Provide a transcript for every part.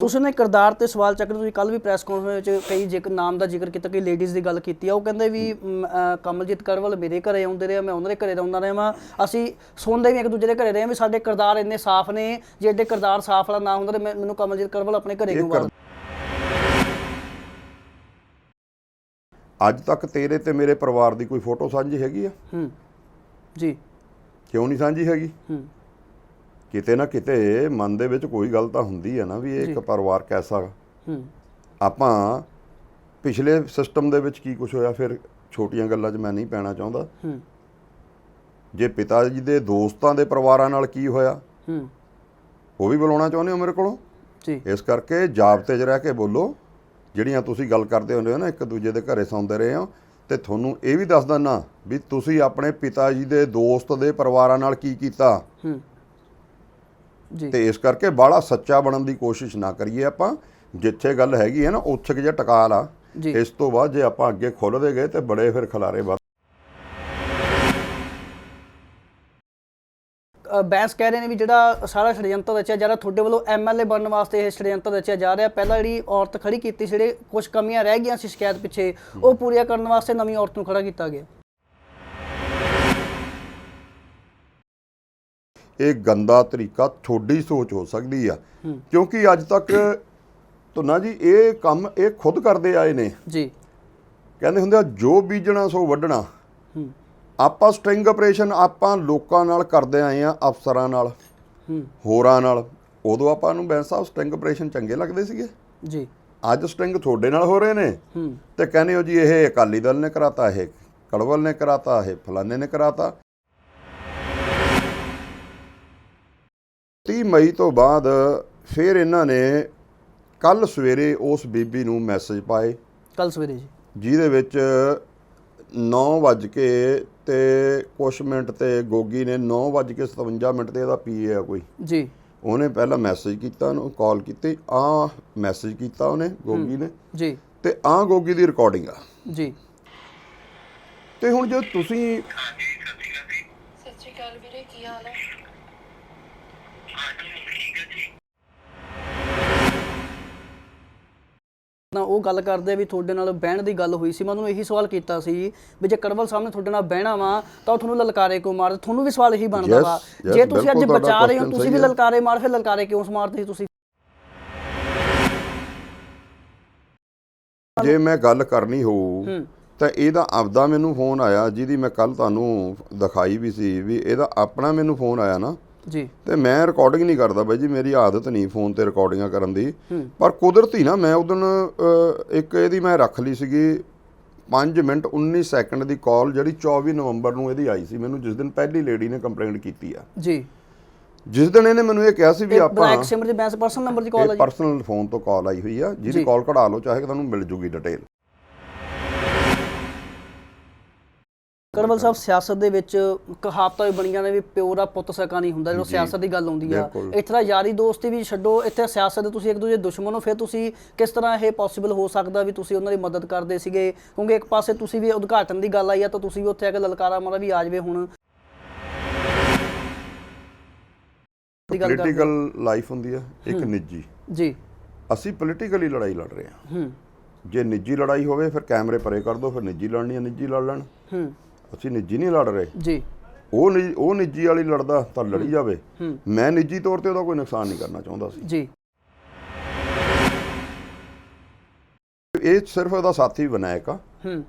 ਤੁਸੀਂ ਨੇ ਕਿਰਦਾਰ ਤੇ ਸਵਾਲ ਚੱਕਰ ਤੁਸੀਂ ਕੱਲ ਵੀ ਪ੍ਰੈਸ ਕਾਨਫਰੰਸ ਵਿੱਚ ਕਈ ਜ਼ਿਕਰ ਨਾਮ ਦਾ ਜ਼ਿਕਰ ਕੀਤਾ ਕਿ ਲੇਡੀਜ਼ ਦੀ ਗੱਲ ਕੀਤੀ ਆ। ਉਹ ਕਹਿੰਦੇ ਵੀ ਕਮਲਜੀਤ ਕਰਵਲ ਮੇਰੇ ਘਰੇ ਆਉਂਦੇ ਰਹੇ, ਮੈਂ ਉਹਨਾਂ ਦੇ ਘਰੇ ਆਉਂਦਾ ਰਿਹਾ ਵਾਂ, ਅਸੀਂ ਸੁਣਦੇ ਵੀ ਇੱਕ ਦੂਜੇ ਦੇ ਘਰੇ ਰਹੇ ਵੀ ਸਾਡੇ ਕਿਰਦਾਰ ਇੰਨੇ ਸਾਫ਼ ਨੇ, ਜੇ ਏਡੇ ਕਿਰਦਾਰ ਸਾਫ਼ ਵਾਲਾ ਨਾ ਹੁੰਦਾ ਤੇ ਮੈਨੂੰ ਕਮਲਜੀਤ ਕਰਵਲ ਆਪਣੇ ਘਰੇ ਕਿਉਂ ਆਉਂਦਾ। ਅੱਜ ਤੱਕ ਤੇਰੇ ਤੇ ਮੇਰੇ ਪਰਿਵਾਰ ਦੀ ਕੋਈ ਫੋਟੋ ਸਾਂਝੀ ਹੈਗੀ ਆ? ਜੀ ਕਿਉਂ ਨਹੀਂ ਸਾਂਝੀ ਹੈਗੀ? ਕਿਤੇ ਨਾ ਕਿਤੇ ਮਨ ਦੇ ਵਿੱਚ ਕੋਈ ਗੱਲ ਤਾਂ ਹੁੰਦੀ ਹੈ ਨਾ ਵੀ ਇਹ ਇੱਕ ਪਰਿਵਾਰ ਕੈਸਾ। ਆਪਾਂ ਪਿਛਲੇ ਸਿਸਟਮ ਦੇ ਵਿੱਚ ਕੀ ਕੁਝ ਹੋਇਆ, ਫਿਰ ਛੋਟੀਆਂ ਗੱਲਾਂ 'ਚ ਮੈਂ ਨਹੀਂ ਪੈਣਾ ਚਾਹੁੰਦਾ। ਜੇ ਪਿਤਾ ਜੀ ਦੇ ਦੋਸਤਾਂ ਦੇ ਪਰਿਵਾਰਾਂ ਨਾਲ ਕੀ ਹੋਇਆ ਉਹ ਵੀ ਬੁਲਾਉਣਾ ਚਾਹੁੰਦੇ ਹੋ ਮੇਰੇ ਕੋਲੋਂ। ਇਸ ਕਰਕੇ ਜਾਬਤੇ 'ਚ ਰਹਿ ਕੇ ਬੋਲੋ। ਜਿਹੜੀਆਂ ਤੁਸੀਂ ਗੱਲ ਕਰਦੇ ਹੁੰਦੇ ਹੋ ਨਾ ਇੱਕ ਦੂਜੇ ਦੇ ਘਰੇ ਸੌਂਦੇ ਰਹੇ ਹੋ, ਤੇ ਤੁਹਾਨੂੰ ਇਹ ਵੀ ਦੱਸ ਦਿੰਦਾ ਵੀ ਤੁਸੀਂ ਆਪਣੇ ਪਿਤਾ ਜੀ ਦੇ ਦੋਸਤ ਦੇ ਪਰਿਵਾਰਾਂ ਨਾਲ ਕੀ ਕੀਤਾ। ਤੇ ਇਸ ਕਰਕੇ ਬਾਹਲਾ ਸੱਚਾ ਬਣਨ ਦੀ ਕੋਸ਼ਿਸ਼ ਨਾ ਕਰੀਏ। ਆਪਾਂ ਜਿੱਥੇ ਗੱਲ ਹੈਗੀ ਹੈ ਨਾ ਉੱਥੇ ਕਿ ਜੇ ਟਕਾ ਲਾ। ਇਸ ਤੋਂ ਬਾਅਦ ਜੇ ਆਪਾਂ ਅੱਗੇ ਖੁੱਲਦੇ ਗਏ ਤੇ ਬੜੇ ਫਿਰ ਖਿਲਾਰੇ ਵੱਧ। ਬੈਂਸ ਕਹਿ ਰਹੇ ਨੇ ਵੀ ਜਿਹੜਾ ਸਾਰਾ ષਡਯੰਤਰ ਰਚਿਆ ਜਾ ਰਿਹਾ ਤੁਹਾਡੇ ਵੱਲੋਂ MLA ਬਣਨ ਵਾਸਤੇ ਇਹ षडयंत्र ਰਚਿਆ ਜਾ ਰਿਹਾ। ਪਹਿਲਾਂ ਜਿਹੜੀ ਔਰਤ ਖੜੀ ਕੀਤੀ ਸੀ, ਜਿਹੜੇ ਕੁਝ ਕਮੀਆਂ ਰਹਿ ਗਈਆਂ ਸੀ ਸ਼ਿਕਾਇਤ ਪਿੱਛੇ, ਉਹ ਪੂਰੀਆਂ ਕਰਨ ਵਾਸਤੇ ਨਵੀਂ ਔਰਤ ਨੂੰ ਖੜਾ ਕੀਤਾ ਗਿਆ। ਇਹ ਗੰਦਾ ਤਰੀਕਾ ਤੁਹਾਡੀ ਸੋਚ ਹੋ ਸਕਦੀ ਆ, ਕਿਉਂਕਿ ਅੱਜ ਤੱਕ ਤੁਨਾ ਜੀ ਇਹ ਕੰਮ ਇਹ ਖੁਦ ਕਰਦੇ ਆਏ ਨੇ ਜੀ। ਕਹਿੰਦੇ ਹੁੰਦੇ ਆ ਜੋ ਬੀਜਣਾ ਸੋ ਵੱਢਣਾ। ਆਪਾਂ ਸਟਿੰਗ ਆਪਰੇਸ਼ਨ ਆਪਾਂ ਲੋਕਾਂ ਨਾਲ ਕਰਦੇ ਆਏ ਆ, ਅਫਸਰਾਂ ਨਾਲ ਹੋਰਾਂ ਨਾਲ। ਉਦੋਂ ਆਪਾਂ ਨੂੰ ਬੈਂਸ ਸਾਹਿਬ ਸਟਿੰਗ ਆਪਰੇਸ਼ਨ ਚੰਗੇ ਲੱਗਦੇ ਸੀਗੇ ਜੀ। ਅੱਜ ਸਟਿੰਗ ਤੁਹਾਡੇ ਨਾਲ ਹੋ ਰਹੇ ਨੇ ਤੇ ਕਹਿੰਦੇ ਹੋ ਜੀ ਇਹ ਅਕਾਲੀ ਦਲ ਨੇ ਕਰਾਤਾ, ਇਹ ਕੜਵਲ ਨੇ ਕਰਾਤਾ, ਇਹ ਫਲਾਣੇ ਨੇ ਕਰਾਤਾ। 30 ਮਈ ਤੋਂ ਬਾਅਦ ਫਿਰ ਇਹਨਾਂ ਨੇ ਕੱਲ ਸਵੇਰੇ ਉਸ ਬੀਬੀ ਨੂੰ ਮੈਸੇਜ ਪਾਏ, ਕੱਲ ਸਵੇਰੇ ਜੀ, ਜਿਹਦੇ ਵਿੱਚ 9:00 ਤੇ ਕੁਛ ਮਿੰਟ ਤੇ ਗੋਗੀ ਨੇ 9:57 ਤੇ ਇਹਦਾ PA ਆ ਕੋਈ ਜੀ, ਉਹਨੇ ਪਹਿਲਾਂ ਮੈਸੇਜ ਕੀਤਾ, ਉਹਨੂੰ ਕਾਲ ਕੀਤੀ, ਆ ਮੈਸੇਜ ਕੀਤਾ ਉਹਨੇ ਗੋਗੀ ਨੇ ਜੀ, ਤੇ ਆ ਗੋਗੀ ਦੀ ਰਿਕਾਰਡਿੰਗ ਆ ਜੀ। ਤੇ ਹੁਣ ਜੇ ਤੁਸੀਂ ਸਤਿ ਸ਼੍ਰੀ ਅਕਾਲ ਵੀਰੇ, ਕੀ ਹਾਲ ਹੈ? ਨਾ ਉਹ ਗੱਲ ਕਰਦੇ ਵੀ ਤੁਹਾਡੇ ਨਾਲ ਬਹਿਣ ਦੀ ਗੱਲ ਹੋਈ ਸੀ। ਮੈਂ ਉਹਨੂੰ ਇਹੀ ਸਵਾਲ ਕੀਤਾ ਸੀ ਵੀ ਜੇ ਕੜਵਲ ਸਾਹਮਣੇ ਤੁਹਾਡੇ ਨਾਲ ਬਹਿਣਾ ਵਾ ਤਾਂ ਉਹ ਤੁਹਾਨੂੰ ਲਲਕਾਰੇ ਕਿਉਂ ਮਾਰਦੇ। ਤੁਹਾਨੂੰ ਵੀ ਸਵਾਲ ਇਹੀ ਬਣਦਾ ਵਾ, ਜੇ ਤੁਸੀਂ ਅੱਜ ਬਚਾ ਰਹੇ ਹੋ ਤੁਸੀਂ ਵੀ ਲਲਕਾਰੇ ਮਾਰ, ਫਿਰ ਲਲਕਾਰੇ ਕਿਉਂ ਮਾਰਦੇ ਸੀ ਤੁਸੀਂ? ਜੇ ਮੈਂ ਗੱਲ ਕਰਨੀ ਹੋਊ ਤਾਂ ਇਹਦਾ ਆਪਦਾ ਮੈਨੂੰ ਫੋਨ ਆਇਆ, ਜਿਹਦੀ ਮੈਂ ਕੱਲ ਤੁਹਾਨੂੰ ਦਿਖਾਈ ਵੀ ਸੀ ਵੀ ਇਹਦਾ ਆਪਣਾ ਮੈਨੂੰ ਫੋਨ ਆਇਆ ਨਾ ਜੀ। ਤੇ ਮੈਂ ਰਿਕਾਰਡਿੰਗ ਨਹੀਂ ਕਰਦਾ ਬਾਈ ਜੀ, ਮੇਰੀ ਆਦਤ ਨਹੀਂ ਫੋਨ ਤੇ ਰਿਕਾਰਡਿੰਗਾਂ ਕਰਨ ਦੀ, ਪਰ ਕੁਦਰਤੀ ਨਾ ਮੈਂ ਉਦੋਂ ਇੱਕ ਇਹਦੀ ਮੈਂ ਰੱਖ ਲਈ ਸੀਗੀ 5 ਮਿੰਟ 19 ਸੈਕਿੰਡ ਦੀ ਕਾਲ, ਜਿਹੜੀ 24 ਨਵੰਬਰ ਨੂੰ ਇਹਦੀ ਆਈ ਸੀ ਮੈਨੂੰ, ਜਿਸ ਦਿਨ ਪਹਿਲੀ ਲੇਡੀ ਨੇ ਕੰਪਲੇਂਟ ਕੀਤੀ ਆ ਜੀ। ਜਿਸ ਦਿਨ ਇਹਨੇ ਮੈਨੂੰ ਇਹ ਕਿਹਾ ਸੀ ਵੀ ਆਪਾਂ ਪਰਸਨਲ ਨੰਬਰ ਦੀ ਕਾਲ ਆ ਜੀ, ਪਰਸਨਲ ਫੋਨ ਤੋਂ ਕਾਲ ਆਈ ਹੋਈ ਆ, ਜਿਹਦੀ ਕਾਲ ਕਢਾ ਲਓ ਚਾਹੇ ਤੁਹਾਨੂੰ ਮਿਲ ਜੂਗੀ ਡਿਟੇਲ। ਕੜਵਲ ਸਾਹਿਬ ਸਿਆਸਤ ਦੇ ਵਿੱਚ ਕਹਾਵਤਾਂ ਵੀ ਬਣੀਆਂ ਨੇ ਵੀ ਪਿਓ ਦਾ ਪੁੱਤ ਸਕਾ ਨਹੀਂ ਹੁੰਦਾ। ਜਦੋਂ ਸਿਆਸਤ ਦੀ ਗੱਲ ਆਉਂਦੀ ਆ, ਇੱਥੇ ਦਾ ਯਾਰੀ ਦੋਸਤੀ ਵੀ ਛੱਡੋ, ਇੱਥੇ ਸਿਆਸਤ ਦੇ ਤੁਸੀਂ ਇੱਕ ਦੂਜੇ ਦੁਸ਼ਮਣ ਹੋ, ਫਿਰ ਤੁਸੀਂ ਕਿਸ ਤਰ੍ਹਾਂ ਇਹ ਪੋਸੀਬਲ ਹੋ ਸਕਦਾ ਵੀ ਤੁਸੀਂ ਉਹਨਾਂ ਦੀ ਮਦਦ ਕਰਦੇ ਸੀਗੇ? ਕਿਉਂਕਿ ਇੱਕ ਪਾਸੇ ਤੁਸੀਂ ਵੀ ਉਦਘਾਟਨ ਦੀ ਗੱਲ ਆਈ ਆ ਤਾਂ ਤੁਸੀਂ ਵੀ ਉੱਥੇ ਆ ਕੇ ਲਲਕਾਰਾ ਮਾਰਾ ਵੀ ਆ ਜਾਵੇ ਹੁਣ। ਪੋਲੀਟੀਕਲ ਲਾਈਫ ਹੁੰਦੀ ਆ ਇੱਕ ਨਿੱਜੀ ਜੀ, ਅਸੀਂ ਪੋਲੀਟੀਕਲੀ ਲੜਾਈ ਲੜ ਰਹੇ ਹਾਂ। ਜੇ ਨਿੱਜੀ ਲੜਾਈ ਹੋਵੇ ਫਿਰ ਕੈਮਰੇ ਪਰੇ ਕਰ ਦੋ, ਫਿਰ ਨਿੱਜੀ ਲੜਨੀ ਆ ਨਿੱਜੀ ਲੜ ਲੈਣ। ਅਸੀਂ ਨਿੱਜੀ ਨਹੀਂ ਲੜ ਰਹੇ ਜੀ, ਉਹ ਨਿੱਜੀ ਵਾਲੀ ਲੜਦਾ ਤਾਂ ਲੜੀ ਜਾਵੇ। ਮੈਂ ਨਿੱਜੀ ਤੌਰ ਤੇ ਉਹਦਾ ਕੋਈ ਨੁਕਸਾਨ ਨਹੀਂ ਕਰਨਾ ਚਾਹੁੰਦਾ ਸੀ ਜੀ। ਇਹ ਸਿਰਫ ਉਹਦਾ ਸਾਥੀ ਵਿਨਾਇਕ ਆ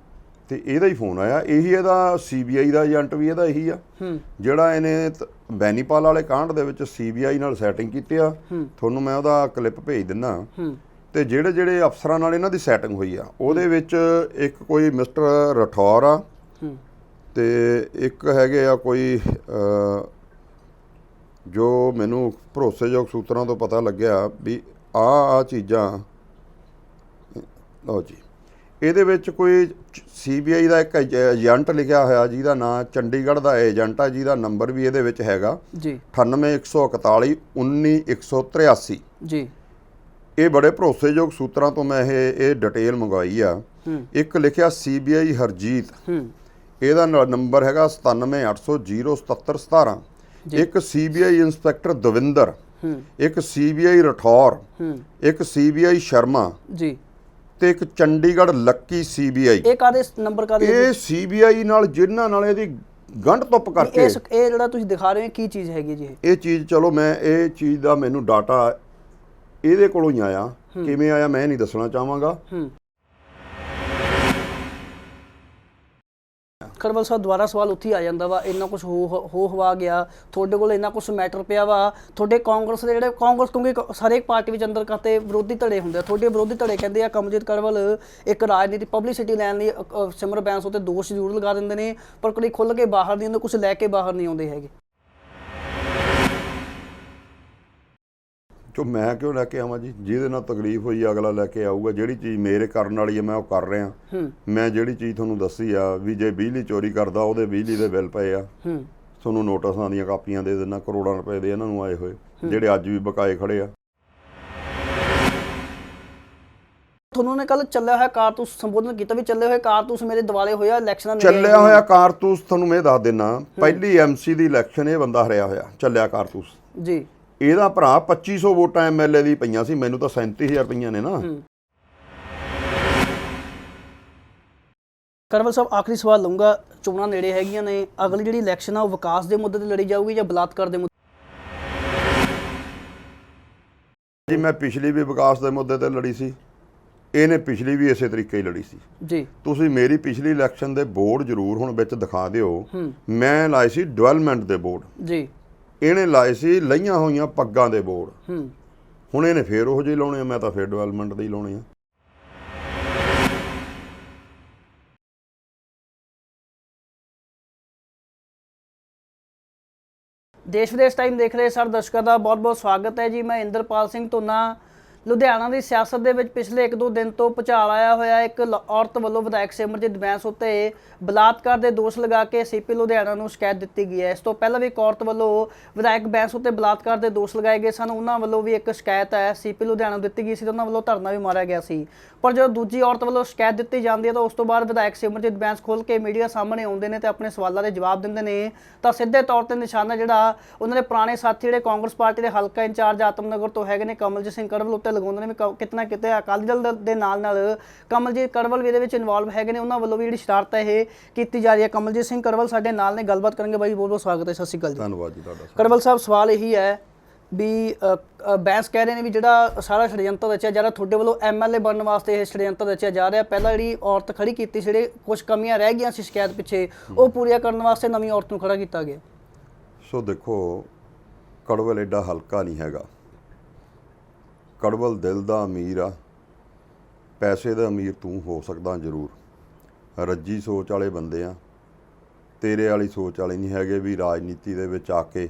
ਤੇ ਇਹਦਾ ਹੀ ਫੋਨ ਆਇਆ। ਇਹੀ ਇਹਦਾ CBI ਦਾ ਏਜੰਟ ਵੀ ਇਹਦਾ ਇਹੀ ਆ, ਜਿਹੜਾ ਇਹਨੇ ਬੈਨੀਪਾਲ ਵਾਲੇ ਕਾਂਡ ਦੇ ਵਿੱਚ CBI ਨਾਲ ਸੈਟਿੰਗ ਕੀਤੀ ਆ। ਤੁਹਾਨੂੰ ਮੈਂ ਉਹਦਾ ਕਲਿੱਪ ਭੇਜ ਦਿੰਦਾ। ਤੇ ਜਿਹੜੇ ਅਫਸਰਾਂ ਨਾਲ ਇਹਨਾਂ ਦੀ ਸੈਟਿੰਗ ਹੋਈ ਆ ਉਹਦੇ ਵਿੱਚ ਇੱਕ ਕੋਈ ਮਿਸਟਰ ਰਠੌਰ ਆ ਤੇ ਇੱਕ ਹੈਗੇ ਆ ਕੋਈ ਜੋ ਮੈਨੂੰ ਭਰੋਸੇਯੋਗ ਸੂਤਰਾਂ ਤੋਂ ਪਤਾ ਲੱਗਿਆ ਵੀ ਆ ਚੀਜ਼ਾਂ ਲਓ ਜੀ। ਇਹਦੇ ਵਿੱਚ ਕੋਈ CBI ਦਾ ਇੱਕ ਏਜੰਟ ਲਿਖਿਆ ਹੋਇਆ ਜਿਹਦਾ ਨਾਂ ਚੰਡੀਗੜ੍ਹ ਦਾ ਏਜੰਟ ਆ, ਜਿਹਦਾ ਨੰਬਰ ਵੀ ਇਹਦੇ ਵਿੱਚ ਹੈਗਾ ਜੀ 98 141 19 183 ਜੀ। ਇਹ ਬੜੇ ਭਰੋਸੇਯੋਗ ਸੂਤਰਾਂ ਤੋਂ ਮੈਂ ਇਹ ਡਿਟੇਲ ਮੰਗਵਾਈ ਆ। ਇੱਕ ਲਿਖਿਆ CBI ਹਰਜੀਤ, ਇਹਦਾ ਨੰਬਰ ਹੈਗਾ 97 800 077 17। ਇੱਕ CBI ਇੰਸਪੈਕਟਰ ਦਵਿੰਦਰ, ਇੱਕ ਸੀਬੀਆਈ ਰਠੌਰ, ਇੱਕ ਸੀਬੀਆਈ ਸ਼ਰਮਾ ਜੀ ਤੇ ਇੱਕ ਚੰਡੀਗੜ੍ਹ ਲੱਕੀ ਸੀਬੀਆਈ। ਇਹ ਕਾਦੇ ਨੰਬਰ ਕਾਦੇ? ਇਹ ਸੀਬੀਆਈ ਨਾਲ ਜਿਨ੍ਹਾਂ ਨਾਲ ਇਹਦੀ ਗੰਢ ਤੁੱਪ ਕਰਕੇ ਇਹ ਜਿਹੜਾ ਤੁਸੀਂ ਦਿਖਾ ਰਹੇ ਹੋ ਕੀ ਚੀਜ਼ ਹੈਗੀ ਜੀ? ਇਹ ਚੀਜ਼ ਚਲੋ ਮੈਂ ਇਹ ਚੀਜ਼ ਦਾ ਮੈਨੂੰ ਡਾਟਾ ਇਹਦੇ ਕੋਲੋਂ ਹੀ ਆਇਆ, ਕਿਵੇਂ ਆਇਆ ਮੈਂ ਨਹੀਂ ਦੱਸਣਾ ਚਾਹਾਂਗਾ। ਖਰਬਲ ਸਾਹਿਬ ਦੁਬਾਰਾ ਸਵਾਲ ਉੱਥੇ ਆ ਜਾਂਦਾ ਵਾ, ਇੰਨਾ ਕੁਝ ਹੋ ਹਵਾ ਗਿਆ, ਤੁਹਾਡੇ ਕੋਲ ਇੰਨਾ ਕੁਝ ਮੈਟਰ ਪਿਆ ਵਾ, ਤੁਹਾਡੇ ਕਾਂਗਰਸ ਦੇ ਜਿਹੜੇ ਕਾਂਗਰਸ ਕਿਉਂਕਿ ਹਰੇਕ ਪਾਰਟੀ ਵਿੱਚ ਅੰਦਰ ਕਰਤੇ ਵਿਰੋਧੀ ਧੜੇ ਹੁੰਦੇ ਆ, ਤੁਹਾਡੇ ਵਿਰੋਧੀ ਧੜੇ ਕਹਿੰਦੇ ਆ ਕਮਲਜੀਤ ਕੜਵਲ ਇੱਕ ਰਾਜਨੀਤੀ ਪਬਲਿਸਿਟੀ ਲੈਣ ਲਈ ਸਿਮਰ ਬੈਂਸ ਉੱਤੇ ਦੋਸ਼ ਜ਼ਰੂਰ ਲਗਾ ਦਿੰਦੇ ਨੇ, ਪਰ ਕਦੇ ਖੁੱਲ੍ਹ ਕੇ ਬਾਹਰ ਨਹੀਂ ਆਉਂਦੇ, ਕੁਝ ਲੈ ਕੇ ਬਾਹਰ ਨਹੀਂ ਆਉਂਦੇ ਹੈਗੇ। ਜੋ ਮੈਂ ਕਿਉਂ ਲੈ ਕੇ ਆਵਾਂ ਜੀ? ਜਿਹਦੇ ਨਾਲ ਤਕਲੀਫ ਹੋਈ ਅਗਲਾ ਲੈ ਕੇ ਆਊਗਾ। ਜਿਹੜੀ ਚੀਜ਼ ਮੇਰੇ ਕਰਨ ਵਾਲੀ ਹੈ ਮੈਂ ਉਹ ਕਰ ਰਿਹਾ। ਮੈਂ ਜਿਹੜੀ ਚੀਜ਼ ਤੁਹਾਨੂੰ ਦੱਸੀ ਆ ਵੀ ਜੇ ਬਿਜਲੀ ਚੋਰੀ ਕਰਦਾ ਉਹਦੇ ਬਿਜਲੀ ਦੇ ਬਿੱਲ ਪਏ ਆ, ਤੁਹਾਨੂੰ ਨੋਟਿਸਾਂ ਦੀਆਂ ਕਾਪੀਆਂ ਦੇ ਦੇਣਾ, ਕਰੋੜਾਂ ਰੁਪਏ ਦੇ ਇਹਨਾਂ ਨੂੰ ਆਏ ਹੋਏ, ਜਿਹੜੇ ਅੱਜ ਵੀ ਬਕਾਏ ਖੜੇ ਆ। ਤੁਹਾਨੂੰ ਨੇ ਕੱਲ ਚੱਲਿਆ ਹੋਇਆ ਕਾਰਤੂਸ ਸੰਬੋਧਨ ਕੀਤਾ ਵੀ ਚੱਲੇ ਹੋਏ ਕਾਰਤੂਸ ਮੇਰੇ ਦਿਵਾਲੇ ਹੋਇਆ ਇਲੈਕਸ਼ਨਾਂ ਨੇ। ਚੱਲਿਆ ਹੋਇਆ ਕਾਰਤੂਸ ਤੁਹਾਨੂੰ ਮੈਂ ਦੱਸ ਦਿੰਨਾ, ਪਹਿਲੀ ਐਮਸੀ ਦੀ ਇਲੈਕਸ਼ਨ ਇਹ ਬੰਦਾ ਹਰਿਆ ਹੋਇਆ, ਚੱਲਿਆ ਕਾਰਤੂਸ ਜੀ। ਇਹਦਾ ਭਰਾ 2500 ਵੋਟਾਂ ਐਮਐਲਏ ਦੀ ਪਈਆਂ ਸੀ, ਮੈਨੂੰ ਤਾਂ 37000 ਪਈਆਂ ਨੇ ਨਾ। ਕਰਵਲ ਸਾਹਿਬ ਆਖਰੀ ਸਵਾਲ ਲਊਂਗਾ, ਚੋਣਾਂ ਨੇੜੇ ਹੈਗੀਆਂ ਨੇ, ਅਗਲੀ ਜਿਹੜੀ ਇਲੈਕਸ਼ਨ ਆ ਉਹ ਵਿਕਾਸ ਦੇ ਮੁੱਦੇ ਤੇ ਲੜੀ ਜਾਊਗੀ ਜਾਂ ਬਲਾਤਕਾਰ ਦੇ ਮੁੱਦੇ? ਜੀ ਮੈਂ ਪਿਛਲੀ ਵੀ ਵਿਕਾਸ ਦੇ ਮੁੱਦੇ ਤੇ ਲੜੀ ਸੀ, ਇਹਨੇ ਪਿਛਲੀ ਵੀ ਇਸੇ ਤਰੀਕੇ ਹੀ ਲੜੀ ਸੀ ਜੀ। ਤੁਸੀਂ ਮੇਰੀ ਪਿਛਲੀ ਇਲੈਕਸ਼ਨ ਦੇ ਬੋਰਡ ਜ਼ਰੂਰ ਹੁਣ ਵਿੱਚ ਦਿਖਾ ਦਿਓ। ਮੈਂ ਲਾਏ ਸੀ ਡਿਵੈਲਪਮੈਂਟ ਦੇ ਬੋਰਡ ਜੀ, ਇਹਨੇ ਲਾਏ ਸੀ ਲਈਆਂ ਹੋਈਆਂ ਪੱਗਾਂ ਦੇ ਬੋਰਡ। ਹੁਣ ਇਹਨੇ ਫੇਰ ਉਹੋ ਜਿਹੇ ਲਾਉਣੇ ਆ, ਮੈਂ ਤਾਂ ਫੇਰ ਡਿਵੈਲਪਮੈਂਟ ਦੇ ਹੀ ਲਾਉਣੇ ਆ। ਦੇਸ਼ ਵਿਦੇਸ਼ ਟਾਈਮ ਦੇਖ ਰਹੇ ਸਾਰੇ ਦਰਸ਼ਕਾਂ ਦਾ ਬਹੁਤ ਬਹੁਤ ਸਵਾਗਤ ਹੈ ਜੀ। ਮੈਂ ਇੰਦਰਪਾਲ ਸਿੰਘ ਧੋਨਾ। ਲੁਧਿਆਣਾ ਦੀ ਸਿਆਸਤ ਦੇ ਵਿੱਚ ਪਿਛਲੇ 1-2 ਦਿਨ ਤੋਂ ਭੁਚਾਲ ਆਇਆ ਹੋਇਆ। ਇੱਕ ਔਰਤ ਵੱਲੋਂ ਵਿਧਾਇਕ ਸਿਮਰਜੀਤ ਬੈਂਸ ਉੱਤੇ ਬਲਾਤਕਾਰ ਦੇ ਦੋਸ਼ ਲਗਾ ਕੇ ਸੀਪੀ ਲੁਧਿਆਣਾ ਨੂੰ ਸ਼ਿਕਾਇਤ ਦਿੱਤੀ ਗਈ ਹੈ। ਇਸ ਤੋਂ ਪਹਿਲਾਂ ਵੀ ਇੱਕ ਔਰਤ ਵੱਲੋਂ ਵਿਧਾਇਕ ਬੈਂਸ ਉੱਤੇ ਬਲਾਤਕਾਰ ਦੇ ਦੋਸ਼ ਲਗਾਏ ਗਏ ਸਨ, ਉਹਨਾਂ ਵੱਲੋਂ ਵੀ ਇੱਕ ਸ਼ਿਕਾਇਤ ਹੈ ਸੀਪੀ ਲੁਧਿਆਣਾ ਨੂੰ ਦਿੱਤੀ ਗਈ ਸੀ ਤੇ ਉਹਨਾਂ ਵੱਲੋਂ ਧਰਨਾ ਵੀ ਮਾਰਿਆ ਗਿਆ ਸੀ। ਪਰ ਜਦੋਂ ਦੂਜੀ ਔਰਤ ਵੱਲੋਂ ਸ਼ਿਕਾਇਤ ਦਿੱਤੀ ਜਾਂਦੀ ਹੈ ਤਾਂ ਉਸ ਤੋਂ ਬਾਅਦ ਵਿਧਾਇਕ ਸਿਮਰਜੀਤ ਬੈਂਸ ਖੁੱਲ੍ਹ ਕੇ ਮੀਡੀਆ ਸਾਹਮਣੇ ਆਉਂਦੇ ਨੇ ਤੇ ਆਪਣੇ ਸਵਾਲਾਂ ਦੇ ਜਵਾਬ ਦਿੰਦੇ ਨੇ, ਤਾਂ ਸਿੱਧੇ ਤੌਰ ਤੇ ਨਿਸ਼ਾਨਾ ਜਿਹੜਾ ਉਹਨਾਂ ਦੇ ਪੁਰਾਣੇ ਸਾਥੀ ਜਿਹੜੇ ਕਾਂਗਰਸ ਪਾਰਟੀ ਦੇ ਹਲਕਾ ਇੰਚਾਰਜ ਆਤਮਨਗਰ ਤੋਂ ਹੈਗੇ ਨੇ ਕਮਲਜੀਤ ਸਿੰਘ ਕੜਵਲ ਉੱਤੇ ਲਗਾਉਂਦੇ ਨੇ ਵੀ ਕਿਤੇ ਨਾ ਕਿਤੇ ਅਕਾਲੀ ਦਲ ਦੇ ਨਾਲ ਕਮਲਜੀਤ ਕੜਵਲ ਵੀ ਇਹਦੇ ਵਿੱਚ ਇਨਵੋਲਵ ਹੈਗੇ ਨੇ। ਉਹਨਾਂ ਵੱਲੋਂ ਵੀ ਜਿਹੜੀ ਸ਼ਰਾਰਤ ਹੈ ਇਹ ਕੀਤੀ ਜਾ ਰਹੀ ਹੈ। ਕਮਲਜੀਤ ਸਿੰਘ ਕੜਵਲ ਸਾਡੇ ਨਾਲ ਨੇ, ਗੱਲਬਾਤ ਕਰਾਂਗੇ। ਬਾਈ ਬਹੁਤ ਬਹੁਤ ਸਵਾਗਤ ਹੈ। ਸਤਿ ਸ਼੍ਰੀ ਅਕਾਲ ਜੀ। ਧੰਨਵਾਦ ਜੀ ਤੁਹਾਡਾ। ਕੜਵਲ ਸਾਹਿਬ ਸਵਾਲ ਇਹੀ ਹੈ ਵੀ ਬੈਂਸ ਕਹਿ ਰਹੇ ਨੇ ਵੀ ਜਿਹੜਾ ਸਾਰਾ ષਡਯੰਤਰ ਰਚਿਆ ਜਾ ਰਿਹਾ ਤੁਹਾਡੇ ਵੱਲੋਂ ਐਮਐਲਏ ਬਣਨ ਵਾਸਤੇ ਇਹ ષਡਯੰਤਰ ਰਚਿਆ ਜਾ ਰਿਹਾ। ਪਹਿਲਾਂ ਜਿਹੜੀ ਔਰਤ ਖੜੀ ਕੀਤੀ ਸੀ, ਜਿਹੜੇ ਕੁਝ ਕਮੀਆਂ ਰਹਿ ਗਈਆਂ ਸੀ ਸ਼ਿਕਾਇਤ ਪਿੱਛੇ, ਉਹ ਪੂਰੀਆਂ ਕਰਨ ਵਾਸਤੇ ਨਵੀਂ ਔਰਤ ਨੂੰ ਖੜਾ ਕੀਤਾ ਗਿਆ। ਸੋ ਦੇਖੋ, ਕੜਵਲ ਐਡਾ ਹਲਕਾ ਨਹੀਂ ਹੈਗਾ। ਕੜਵਲ ਦਿਲ ਦਾ ਅਮੀਰ ਆ, ਪੈਸੇ ਦਾ ਅਮੀਰ ਤੂੰ ਹੋ ਸਕਦਾ ਜ਼ਰੂਰ। ਰੱਜੀ ਸੋਚ ਵਾਲੇ ਬੰਦੇ ਆ, ਤੇਰੇ ਵਾਲੀ ਸੋਚ ਵਾਲੇ ਨਹੀਂ ਹੈਗੇ ਵੀ ਰਾਜਨੀਤੀ ਦੇ ਵਿੱਚ ਆ ਕੇ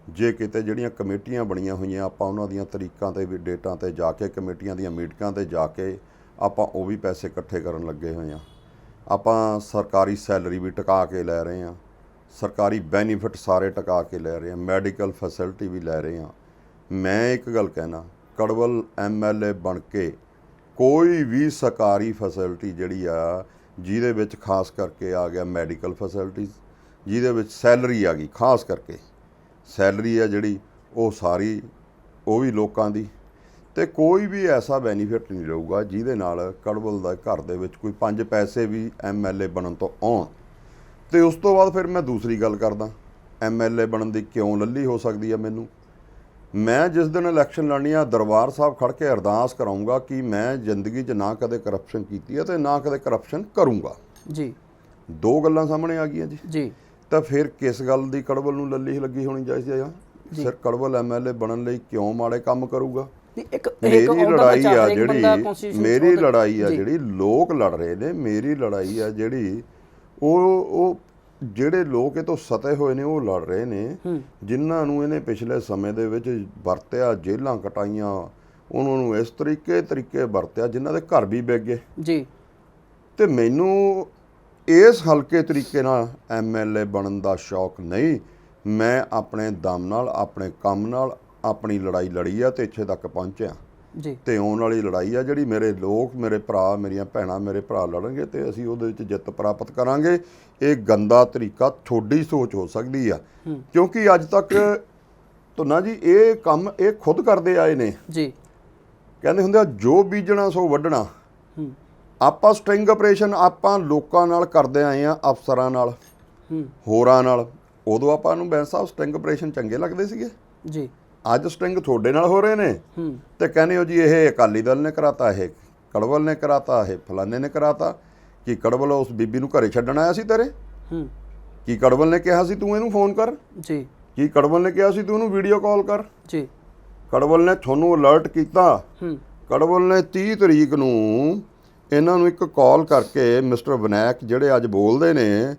ਜੇ ਕਿਤੇ ਜਿਹੜੀਆਂ ਕਮੇਟੀਆਂ ਬਣੀਆਂ ਹੋਈਆਂ ਆਪਾਂ ਉਹਨਾਂ ਦੀਆਂ ਤਰੀਕਾਂ 'ਤੇ ਵੀ ਡੇਟਾਂ 'ਤੇ ਜਾ ਕੇ, ਕਮੇਟੀਆਂ ਦੀਆਂ ਮੀਟਿੰਗਾਂ 'ਤੇ ਜਾ ਕੇ ਆਪਾਂ ਉਹ ਵੀ ਪੈਸੇ ਇਕੱਠੇ ਕਰਨ ਲੱਗੇ ਹੋਏ ਆ। ਆਪਾਂ ਸਰਕਾਰੀ ਸੈਲਰੀ ਵੀ ਟਿਕਾ ਕੇ ਲੈ ਰਹੇ ਹਾਂ, ਸਰਕਾਰੀ ਬੈਨੀਫਿਟ ਸਾਰੇ ਟਿਕਾ ਕੇ ਲੈ ਰਹੇ ਹਾਂ, ਮੈਡੀਕਲ ਫੈਸਿਲਿਟੀ ਵੀ ਲੈ ਰਹੇ ਹਾਂ। ਮੈਂ ਇੱਕ ਗੱਲ ਕਹਿਣਾ, ਕੜਵਲ ਐਮਐਲਏ ਬਣ ਕੇ ਕੋਈ ਵੀ ਸਰਕਾਰੀ ਫੈਸਿਲਿਟੀ ਜਿਹੜੀ ਆ ਜਿਹਦੇ ਵਿੱਚ ਖਾਸ ਕਰਕੇ ਆ ਗਿਆ ਮੈਡੀਕਲ ਫੈਸਿਲਿਟੀਜ਼, ਜਿਹਦੇ ਵਿੱਚ ਸੈਲਰੀ ਆ ਗਈ, ਖਾਸ ਕਰਕੇ ਸੈਲਰੀ ਆ ਜਿਹੜੀ ਉਹ ਸਾਰੀ ਉਹ ਵੀ ਲੋਕਾਂ ਦੀ, ਅਤੇ ਕੋਈ ਵੀ ਐਸਾ ਬੈਨੀਫਿਟ ਨਹੀਂ ਰਹੂਗਾ ਜਿਹਦੇ ਨਾਲ ਕੜਵਲ ਦਾ ਘਰ ਦੇ ਵਿੱਚ ਕੋਈ 5 ਪੈਸੇ ਵੀ ਐਮਐਲਏ ਬਣਨ ਤੋਂ ਆਉਣ। ਅਤੇ ਉਸ ਤੋਂ ਬਾਅਦ ਫਿਰ ਮੈਂ ਦੂਸਰੀ ਗੱਲ ਕਰਦਾ, ਐਮਐਲਏ ਬਣਨ ਦੀ ਕਿਉਂ ਲੱਲੀ ਹੋ ਸਕਦੀ ਆ ਮੈਨੂੰ। ਮੈਂ ਜਿਸ ਦਿਨ ਇਲੈਕਸ਼ਨ ਲੜਨੀ ਆ ਦਰਬਾਰ ਸਾਹਿਬ ਖੜ੍ਹ ਕੇ ਅਰਦਾਸ ਕਰਾਊਂਗਾ ਕਿ ਮੈਂ ਜ਼ਿੰਦਗੀ 'ਚ ਨਾ ਕਦੇ ਕਰਪਸ਼ਨ ਕੀਤੀ ਹੈ ਅਤੇ ਨਾ ਕਦੇ ਕਰਪਸ਼ਨ ਕਰੂੰਗਾ ਜੀ। 2 ਗੱਲਾਂ ਸਾਹਮਣੇ ਆ ਗਈਆਂ ਜੀ। ਤਾਂ ਫਿਰ ਕਿਸ ਗੱਲ ਦੀ ਕੜਵਲ ਨੂੰ ਲੱਲੀ ਲੱਗੀ ਹੋਣੀ ਚਾਹੀਦੀ ਆ? ਸਿਰ ਕੜਵਲ ਐਮਐਲਏ ਬਣਨ ਲਈ ਕਿਉਂ ਮਾੜੇ ਕੰਮ ਕਰੂਗਾ? ਮੇਰੀ ਲੜਾਈ ਆ ਜਿਹੜੀ ਲੋਕ ਲੜ ਰਹੇ ਨੇ, ਮੇਰੀ ਲੜਾਈ ਆ ਜਿਹੜੀ ਉਹ ਜਿਹੜੇ ਲੋਕ ਇਹ ਤੋਂ ਸਤੇ ਹੋਏ ਨੇ ਉਹ ਲੜ ਰਹੇ ਨੇ, ਜਿਨ੍ਹਾਂ ਨੂੰ ਇਹਨੇ ਪਿਛਲੇ ਸਮੇਂ ਦੇ ਵਿੱਚ ਵਰਤਿਆ, ਜੇਲ੍ਹਾਂ ਕਟਾਈਆਂ, ਉਹਨਾਂ ਨੂੰ ਇਸ ਤਰੀਕੇ ਵਰਤਿਆ ਜਿਨ੍ਹਾਂ ਦੇ ਘਰ ਵੀ ਵਿਕ ਗਏ ਜੀ। ਅਤੇ ਮੈਨੂੰ ਇਸ ਹਲਕੇ ਤਰੀਕੇ ਨਾਲ ਐਮਐਲਏ ਬਣਨ ਦਾ ਸ਼ੌਕ ਨਹੀਂ। ਮੈਂ ਆਪਣੇ ਦਮ ਨਾਲ, ਆਪਣੇ ਕੰਮ ਨਾਲ ਆਪਣੀ ਲੜਾਈ ਲੜੀ ਆ ਅਤੇ ਇੱਥੇ ਤੱਕ ਪਹੁੰਚਿਆ ਜੀ। ਅਤੇ ਆਉਣ ਵਾਲੀ ਲੜਾਈ ਆ ਜਿਹੜੀ ਮੇਰੇ ਲੋਕ, ਮੇਰੇ ਭਰਾ, ਮੇਰੀਆਂ ਭੈਣਾਂ, ਮੇਰੇ ਭਰਾ ਲੜਨਗੇ ਅਤੇ ਅਸੀਂ ਉਹਦੇ ਵਿੱਚ ਜਿੱਤ ਪ੍ਰਾਪਤ ਕਰਾਂਗੇ। ਇਹ ਗੰਦਾ ਤਰੀਕਾ ਤੁਹਾਡੀ ਸੋਚ ਹੋ ਸਕਦੀ ਆ, ਕਿਉਂਕਿ ਅੱਜ ਤੱਕ ਧੁੰਨਾ ਜੀ ਇਹ ਕੰਮ ਇਹ ਖੁਦ ਕਰਦੇ ਆਏ ਨੇ ਜੀ। ਕਹਿੰਦੇ ਹੁੰਦੇ ਆ ਜੋ ਬੀਜਣਾ ਸੋ ਵੱਢਣਾ। ਆਪਾਂ ਸਟ੍ਰਿੰਗ ਆਪਰੇਸ਼ਨ ਆਪਾਂ ਲੋਕਾਂ ਨਾਲ ਕਰਦੇ ਆਏ ਆ, ਅਫਸਰਾਂ ਨਾਲ, ਹੋਰਾਂ ਨਾਲ। ਉਦੋਂ ਆਪਾਂ ਨੂੰ ਬੈਂਸ ਸਾਹਿਬ ਸਟ੍ਰਿੰਗ ਆਪਰੇਸ਼ਨ ਚੰਗੇ ਲੱਗਦੇ ਸੀਗੇ ਜੀ। ਅੱਜ ਸਟ੍ਰਿੰਗ ਤੁਹਾਡੇ ਨਾਲ ਹੋ ਰਹੇ ਨੇ ਤੇ ਕਹਿੰਦੇ ਹੋ ਜੀ ਇਹ ਅਕਾਲੀ ਦਲ ਨੇ ਕਰਾਤਾ, ਇਹ ਕੜਵਲ ਨੇ ਕਰਾਤਾ, ਇਹ ਫਲਾਣੇ ਨੇ ਕਰਾਤਾ। ਕੀ ਕੜਵਲ ਉਸ ਬੀਬੀ ਨੂੰ ਘਰੇ ਛੱਡਣ ਆਇਆ ਸੀ ਤੇਰੇ? ਕੀ ਕੜਵਲ ਨੇ ਕਿਹਾ ਸੀ ਤੂੰ ਇਹਨੂੰ ਫੋਨ ਕਰ ਜੀ? ਕੀ ਕੜਵਲ ਨੇ ਕਿਹਾ ਸੀ ਤੂੰ ਇਹਨੂੰ ਵੀਡੀਓ ਕਾਲ ਕਰ ਜੀ? ਕੜਵਲ ਨੇ ਤੁਹਾਨੂੰ ਅਲਰਟ ਕੀਤਾ। ਕੜਵਲ ਨੇ 30 ਤਰੀਕ ਨੂੰ ਇਹਨਾਂ ਨੂੰ ਇੱਕ ਕਾਲ ਕਰਕੇ ਮਿਸਟਰ ਵਿਨਾਇਕ ਜਿਹੜੇ ਅੱਜ ਬੋਲਦੇ ਨੇ,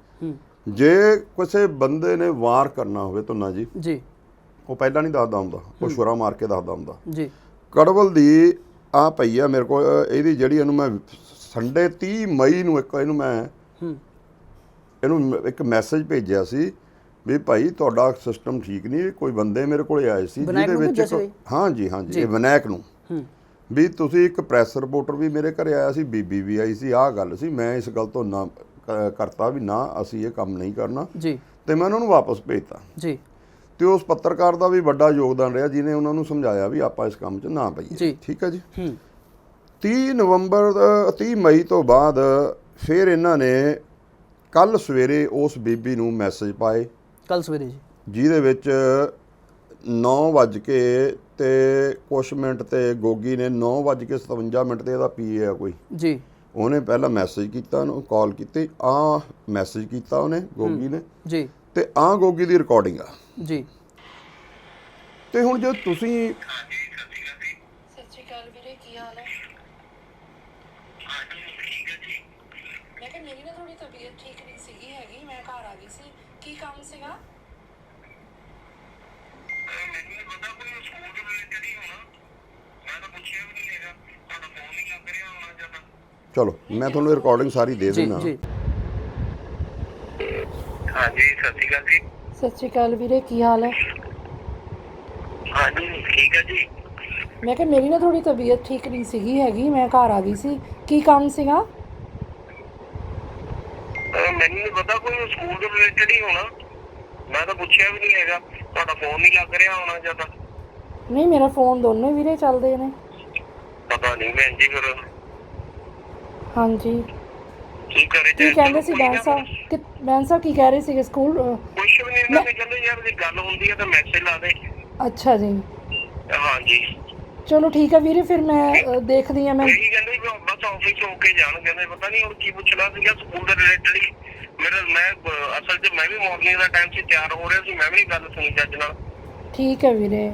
ਜੇ ਕਿਸੇ ਬੰਦੇ ਨੇ ਵਾਰ ਕਰਨਾ ਹੋਵੇ ਧੁੰਨਾ ਜੀ ਉਹ ਪਹਿਲਾਂ ਨਹੀਂ ਦੱਸਦਾ ਹੁੰਦਾ, ਉਹ ਛੁਰਾ ਮਾਰ ਕੇ ਦੱਸਦਾ ਹੁੰਦਾ ਜੀ। ਕੜਵਲ ਦੀ ਆ ਪਈ ਆ ਮੇਰੇ ਕੋਲ, ਇਹਦੀ ਜਿਹੜੀ ਇਹਨੂੰ ਮੈਂ ਸੰਡੇ 30 ਮਈ ਨੂੰ ਇਹਨੂੰ ਇੱਕ ਮੈਸੇਜ ਭੇਜਿਆ ਸੀ ਵੀ ਭਾਈ ਤੁਹਾਡਾ ਸਿਸਟਮ ਠੀਕ ਨਹੀਂ। ਕੋਈ ਬੰਦੇ ਮੇਰੇ ਕੋਲ ਆਏ ਸੀ ਜਿਹਦੇ ਵਿੱਚ ਹਾਂਜੀ ਇਹ ਵਿਨਾਇਕ ਨੂੰ ਵੀ ਤੁਸੀਂ ਇੱਕ ਪ੍ਰੈਸ ਰਿਪੋਰਟਰ ਵੀ ਮੇਰੇ ਘਰੇ ਆਇਆ ਸੀ, ਬੀਬੀ ਵੀ ਆਈ ਸੀ, ਆਹ ਗੱਲ ਸੀ। ਮੈਂ ਇਸ ਗੱਲ ਤੋਂ ਨਾ ਕਰਤਾ ਵੀ ਨਾ ਅਸੀਂ ਇਹ ਕੰਮ ਨਹੀਂ ਕਰਨਾ ਜੀ, ਤੇ ਮੈਂ ਉਹਨਾਂ ਨੂੰ ਵਾਪਸ ਭੇਜਤਾ ਜੀ। ਤੇ ਉਸ ਪੱਤਰਕਾਰ ਦਾ ਵੀ ਵੱਡਾ ਯੋਗਦਾਨ ਰਿਹਾ ਜਿਹਨੇ ਉਹਨਾਂ ਨੂੰ ਸਮਝਾਇਆ ਵੀ ਆਪਾਂ ਇਸ ਕੰਮ 'ਚ ਨਾ ਪਈਏ। ਠੀਕ ਹੈ ਜੀ। 30 ਮਈ ਤੋਂ ਬਾਅਦ ਫਿਰ ਇਹਨਾਂ ਨੇ ਕੱਲ ਸਵੇਰੇ ਉਸ ਬੀਬੀ ਨੂੰ ਮੈਸੇਜ ਪਾਏ, ਕੱਲ ਸਵੇਰੇ ਜੀ, ਜਿਹਦੇ ਵਿੱਚ 9 ਤੇ ਕੁਛ ਮਿੰਟ ਤੇ ਗੋਗੀ ਨੇ 9:57 ਤੇ ਇਹਦਾ ਪੀਏ ਆ ਕੋਈ ਜੀ, ਉਹਨੇ ਪਹਿਲਾਂ ਮੈਸੇਜ ਕੀਤਾ, ਉਹਨੂੰ ਕਾਲ ਕੀਤੀ, ਆ ਮੈਸੇਜ ਕੀਤਾ ਉਹਨੇ ਗੋਗੀ ਨੇ ਜੀ, ਤੇ ਆ ਗੋਗੀ ਦੀ ਰਿਕਾਰਡਿੰਗ ਆ ਜੀ। ਤੇ ਹੁਣ ਜੇ ਤੁਸੀਂ ਸਤਿ ਸ਼੍ਰੀ ਅਕਾਲ ਵੀਰੇ, ਕੀ ਹਾਲ ਹੈ? ਮੈਂ ਕਿਹਾ ਮੇਰੀ ਨਾ ਥੋੜੀ ਤਬੀਅਤ ਠੀਕ ਨਹੀਂ ਸੀਗੀ ਹੈਗੀ, ਮੈਂ ਘਰ ਆ ਗਈ ਸੀ। ਕੀ ਕੰਮ ਸੀਗਾ? ਮੈਨੂੰ ਨਹੀਂ ਪਤਾ, ਕੋਈ ਸਕੂਲ ਦੇ ਰਿਲੇਟਡ ਹੀ ਹੋਣਾ। ਮੈਂ ਤਾਂ ਪੁੱਛਿਆ ਵੀ ਨਹੀਂ ਹੈਗਾ, ਤੁਹਾਡਾ ਫੋਨ ਨਹੀਂ ਲੱਗ ਰਿਹਾ ਹੋਣਾ ਜਾਂ ਤਾਂ। ਚਲੋ ਮੈਂ ਤੁਹਾਨੂੰ ਰਿਕਾਰਡਿੰਗ ਸਾਰੀ ਦੇ ਦਿੰਦਾ। ਹਾਂਜੀ ਸਤਿ ਸ਼੍ਰੀ ਅਕਾਲ ਜੀ। ਸਤਿ ਸ਼੍ਰੀ ਅਕਾਲ ਵੀਰੇ, ਕੀ ਹਾਲ ਹੈ? ਹਾਂਜੀ ਠੀਕ ਹੈ ਜੀ। ਮੈਂ ਕਿਹਾ ਮੇਰੀ ਨਾ ਥੋੜੀ ਤਬੀਅਤ ਠੀਕ ਨਹੀਂ ਸੀਗੀ ਹੈਗੀ, ਮੈਂ ਘਰ ਆ ਗਈ ਸੀ। ਕੀ ਕੰਮ ਸੀਗਾ? ਮੈਨੂੰ ਨਹੀਂ ਪਤਾ, ਕੋਈ ਸਕੂਲ ਦੇ ਰਿਲੇਟਡ ਹੀ ਹੋਣਾ। ਮੈਂ ਤਾਂ ਪੁੱਛਿਆ ਵੀ ਨਹੀਂ ਹੈਗਾ, ਤੁਹਾਡਾ ਫੋਨ ਨਹੀਂ ਲੱਗ ਰਿਹਾ ਹੋਣਾ ਜਾਂ ਤਾਂ। ਨਹੀਂ, ਮੇਰਾ ਫੋਨ ਦੋਨੇ ਵੀਰੇ ਚੱਲਦੇ ਨੇ। ਪਤਾ ਨਹੀਂ ਭੈਣ ਜੀ ਫਿਰ। ਹਾਂਜੀ ਕੀ ਕਰੇ ਕੀ ਕਹਿੰਦੇ ਸੀ ਬੈਂਸ ਸਾਹਿਬ ਕੀ ਕਹਿ ਰਹੇ ਸੀਗੇ? ਸਕੂਲ ਕੁਛ ਵੀ ਨਹੀਂ, ਇਹਨਾਂ ਨੇ ਕਹਿੰਦੇ ਯਾਰ ਜੇ ਗੱਲ ਹੁੰਦੀ ਹੈ ਤਾਂ ਮੈਸੇਜ ਲਾ ਦੇ। ਅੱਛਾ ਜੀ, ਹਾਂਜੀ ਚਲੋ ਠੀਕ ਹੈ ਵੀਰੇ, ਫਿਰ ਮੈਂ ਦੇਖਦੀ ਆ। ਮੈਂ ਇਹੀ ਕਹਿੰਦੇ ਵੀ ਬਸ ਆਫਿਸ ਹੋ ਕੇ ਜਾਣ, ਕਹਿੰਦੇ ਪਤਾ ਨਹੀਂ ਹੁਣ ਕੀ ਪੁੱਛਣਾ ਸੀਗਾ ਸਕੂਲ ਦੇ ਰਿਲੇਟਡ ਹੀ। ਮੈਂ ਅਸਲ 'ਚ ਮੈਂ ਵੀ ਮਾਰਨਿੰਗ ਦਾ ਟਾਈਮ 'ਚ ਤਿਆਰ ਹੋ ਰਿਹਾ ਸੀ, ਮੈਂ ਵੀ ਗੱਲ ਸੁਣੀ ਚੱਜ ਨਾਲ। ਠੀਕ ਹੈ ਵੀਰੇ।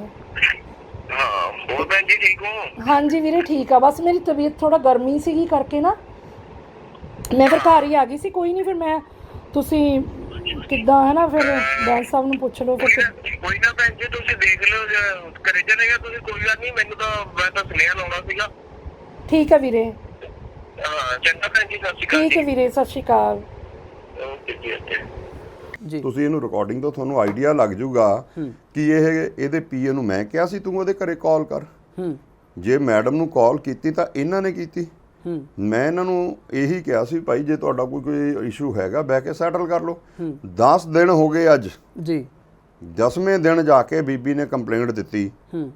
ਹਾਂ ਹੋਰ ਭੈਣ ਜੀ ਠੀਕ ਹੋ? ਹਾਂਜੀ ਵੀਰੇ ਠੀਕ ਆ, ਬਸ ਮੇਰੀ ਤਬੀਅਤ ਥੋੜਾ ਗਰਮੀ ਸੀਗੀ ਕਰਕੇ ਨਾ ਮੈਂ ਫਿਰ ਘਰ ਹੀ ਆ ਗਈ ਸੀ। ਕੋਈ ਨਹੀਂ, ਫਿਰ ਮੈਂ ਤੁਸੀਂ ਕਿੱਦਾਂ ਹੈ ਨਾ, ਫਿਰ ਬੈਂਸ ਸਾਹਿਬ ਨੂੰ ਪੁੱਛ ਲਓ। ਫਿਰ ਕੋਈ ਨਾ ਭੈਣ ਜੀ, ਤੁਸੀਂ ਦੇਖ ਲਿਓ, ਘਰੇ ਚਲੇਗਾ ਤੁਸੀਂ, ਕੋਈ ਗੱਲ ਨਹੀਂ। ਮੈਨੂੰ ਤਾਂ ਮੈਂ ਤਾਂ ਸੁਨੇਹਾ ਲਾਉਣਾ ਸੀਗਾ। ਠੀਕ ਹੈ ਵੀਰੇ। ਹਾਂ ਚੰਗਾ ਭੈਣ ਜੀ, ਸਤਿ ਸ਼੍ਰੀ ਅਕਾਲ। ਠੀਕ ਹੈ ਵੀਰੇ, ਸਤਿ ਸ਼੍ਰੀ ਅਕਾਲ ਓਕੇ ਜੀ ਓਕੇ ਜੀ। ਤੁਸੀਂ ਇਹਨੂੰ ਰਿਕਾਰਡਿੰਗ ਤੋਂ ਤੁਹਾਨੂੰ ਆਈਡੀਆ ਲੱਗ ਜਾਊਗਾ ਕਿ ਇਹਦੇ ਪੀਏ ਨੂੰ ਮੈਂ ਕਿਹਾ ਸੀ ਤੂੰ ਉਹਦੇ ਘਰੇ ਕਾਲ ਕਰ। ਜੇ ਮੈਡਮ ਨੂੰ ਕਾਲ ਕੀਤੀ ਤਾਂ ਇਹਨਾਂ ਨੇ ਕੀਤੀ। ਮੈਂ ਇਹਨਾਂ ਨੂੰ ਇਹੀ ਕਿਹਾ ਸੀ ਭਾਈ ਜੇ ਤੁਹਾਡਾ ਕੋਈ ਇਸ਼ੂ ਹੈਗਾ ਬਹਿ ਕੇ ਸੈਟਲ ਕਰ ਲਓ। 10 ਦਿਨ ਹੋ ਗਏ ਅੱਜ ਜੀ, 10ਵੇਂ ਦਿਨ ਜਾ ਕੇ ਬੀਬੀ ਨੇ ਕੰਪਲੇਂਟ ਦਿੱਤੀ।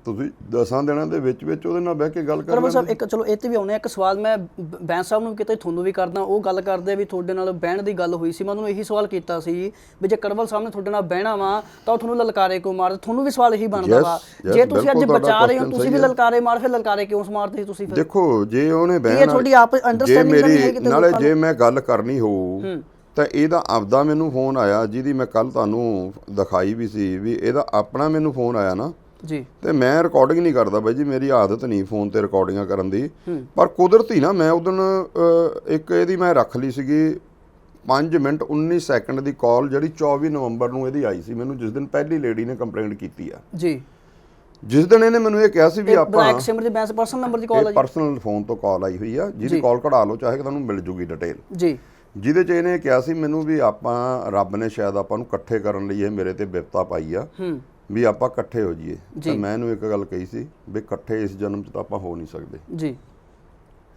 ਤੁਸੀਂ 10 ਦਿਨਾਂ ਦੇ ਵਿੱਚ ਉਹਦੇ ਨਾਲ ਬਹਿ ਕੇ ਗੱਲ ਕਰ ਲੈਂਦੇ। ਸਾਹਿਬ ਇੱਕ ਚਲੋ ਇਹ ਤੇ ਵੀ ਆਉਣੇ ਇੱਕ ਸਵਾਲ ਮੈਂ ਬੈਂਸ ਸਾਹਿਬ ਨੂੰ ਕਿਤੇ ਤੁਹਾਨੂੰ ਵੀ ਕਰਦਾ। ਉਹ ਗੱਲ ਕਰਦੇ ਵੀ ਤੁਹਾਡੇ ਨਾਲ ਬਹਿਣ ਦੀ ਗੱਲ ਹੋਈ ਸੀ, ਮੈਂ ਉਹਨੂੰ ਇਹੀ ਸਵਾਲ ਕੀਤਾ ਸੀ ਵੀ ਜੇ ਕੜਵਲ ਸਾਹਿਬ ਨੇ ਤੁਹਾਡੇ ਨਾਲ ਬਹਿਣਾ ਵਾ ਤਾਂ ਉਹ ਤੁਹਾਨੂੰ ਲਲਕਾਰੇ ਕਿਉਂ ਮਾਰਦੇ? ਤੁਹਾਨੂੰ ਵੀ ਸਵਾਲ ਇਹੀ ਬਣਦਾ ਵਾ, ਜੇ ਤੁਸੀਂ ਅੱਜ ਬਚਾ ਰਹੇ ਹੋ ਤੁਸੀਂ ਵੀ ਲਲਕਾਰੇ ਮਾਰ, ਫਿਰ ਲਲਕਾਰੇ ਕਿਉਂ ਮਾਰਦੇ ਤੁਸੀਂ? ਫਿਰ ਦੇਖੋ ਜੇ ਉਹਨੇ ਬਹਿਣਾ, ਤੁਹਾਡੀ ਆਪ ਅੰਡਰਸਟੈਂਡਿੰਗ ਨਹੀਂ ਹੈ ਕਿਤੇ ਨਾਲੇ ਜੇ ਮੈਂ ਗੱਲ ਕਰਨੀ ਹੋਊ ਤਾਂ ਇਹਦਾ ਆਪਦਾ ਮੈਨੂੰ ਫੋਨ ਆਇਆ, ਜਿਹਦੀ ਮੈਂ ਕੱਲ ਤੁਹਾਨੂੰ ਦਿਖਾਈ ਵੀ ਸੀ ਵੀ ਇਹਦਾ ਆਪਣਾ ਮੈਨੂੰ ਫੋਨ ਆਇਆ ਨਾ ਜੀ। ਤੇ ਮੈਂ ਰਿਕਾਰਡਿੰਗ ਨਹੀਂ ਕਰਦਾ ਬਾਈ ਜੀ, ਮੇਰੀ ਆਦਤ ਨਹੀਂ ਫੋਨ ਤੇ ਰਿਕਾਰਡਿੰਗਾਂ ਕਰਨ ਦੀ। ਪਰ ਕੁਦਰਤੀ ਨਾ ਮੈਂ ਉਦੋਂ ਇੱਕ ਇਹਦੀ ਮੈਂ ਰੱਖ ਲਈ ਸੀਗੀ 5 ਮਿੰਟ 19 ਸੈਕਿੰਡ ਦੀ ਕਾਲ, ਜਿਹੜੀ 24 ਨਵੰਬਰ ਨੂੰ ਇਹਦੀ ਆਈ ਸੀ ਮੈਨੂੰ, ਜਿਸ ਦਿਨ ਪਹਿਲੀ ਲੇਡੀ ਨੇ ਕੰਪਲੇਂਟ ਕੀਤੀ ਆ ਜੀ। ਜਿਸ ਦਿਨ ਇਹਨੇ ਮੈਨੂੰ ਇਹ ਕਿਹਾ ਸੀ ਵੀ ਆਪਾਂ ਸਿਮਰਜੀਤ ਬੈਂਸ ਪਰਸਨਲ ਨੰਬਰ ਦੀ ਕਾਲ ਆ ਜੀ, ਪਰਸਨਲ ਫੋਨ ਤੋਂ ਕਾਲ ਆਈ ਹੋਈ ਆ, ਜਿਹਦੀ ਕਾਲ ਕਢਾ ਲਓ ਚਾਹੇ ਤੁਹਾਨੂੰ ਮਿਲ ਜੂਗੀ ਡਿਟੇਲ ਜੀ। ਜਿਹਦੇ 'ਚ ਇਹਨੇ ਕਿਹਾ ਸੀ ਮੈਨੂੰ ਵੀ ਆਪਾਂ ਰੱਬ ਨੇ ਸ਼ਾਇਦ ਆਪਾਂ ਨੂੰ ਇਕੱਠੇ ਕਰਨ ਲਈ ਇਹ ਮੇਰੇ ਤੇ ਬਿਪਤਾ ਪਾਈ ਆ ਵੀ ਆਪਾਂ ਇਕੱਠੇ ਹੋ ਜਾਈਏ। ਤਾਂ ਮੈਂ ਇਹਨੂੰ ਇੱਕ ਗੱਲ ਕਹੀ ਸੀ ਵੀ ਇਕੱਠੇ ਇਸ ਜਨਮ 'ਚ ਤਾਂ ਆਪਾਂ ਹੋ ਨਹੀਂ ਸਕਦੇ ਜੀ।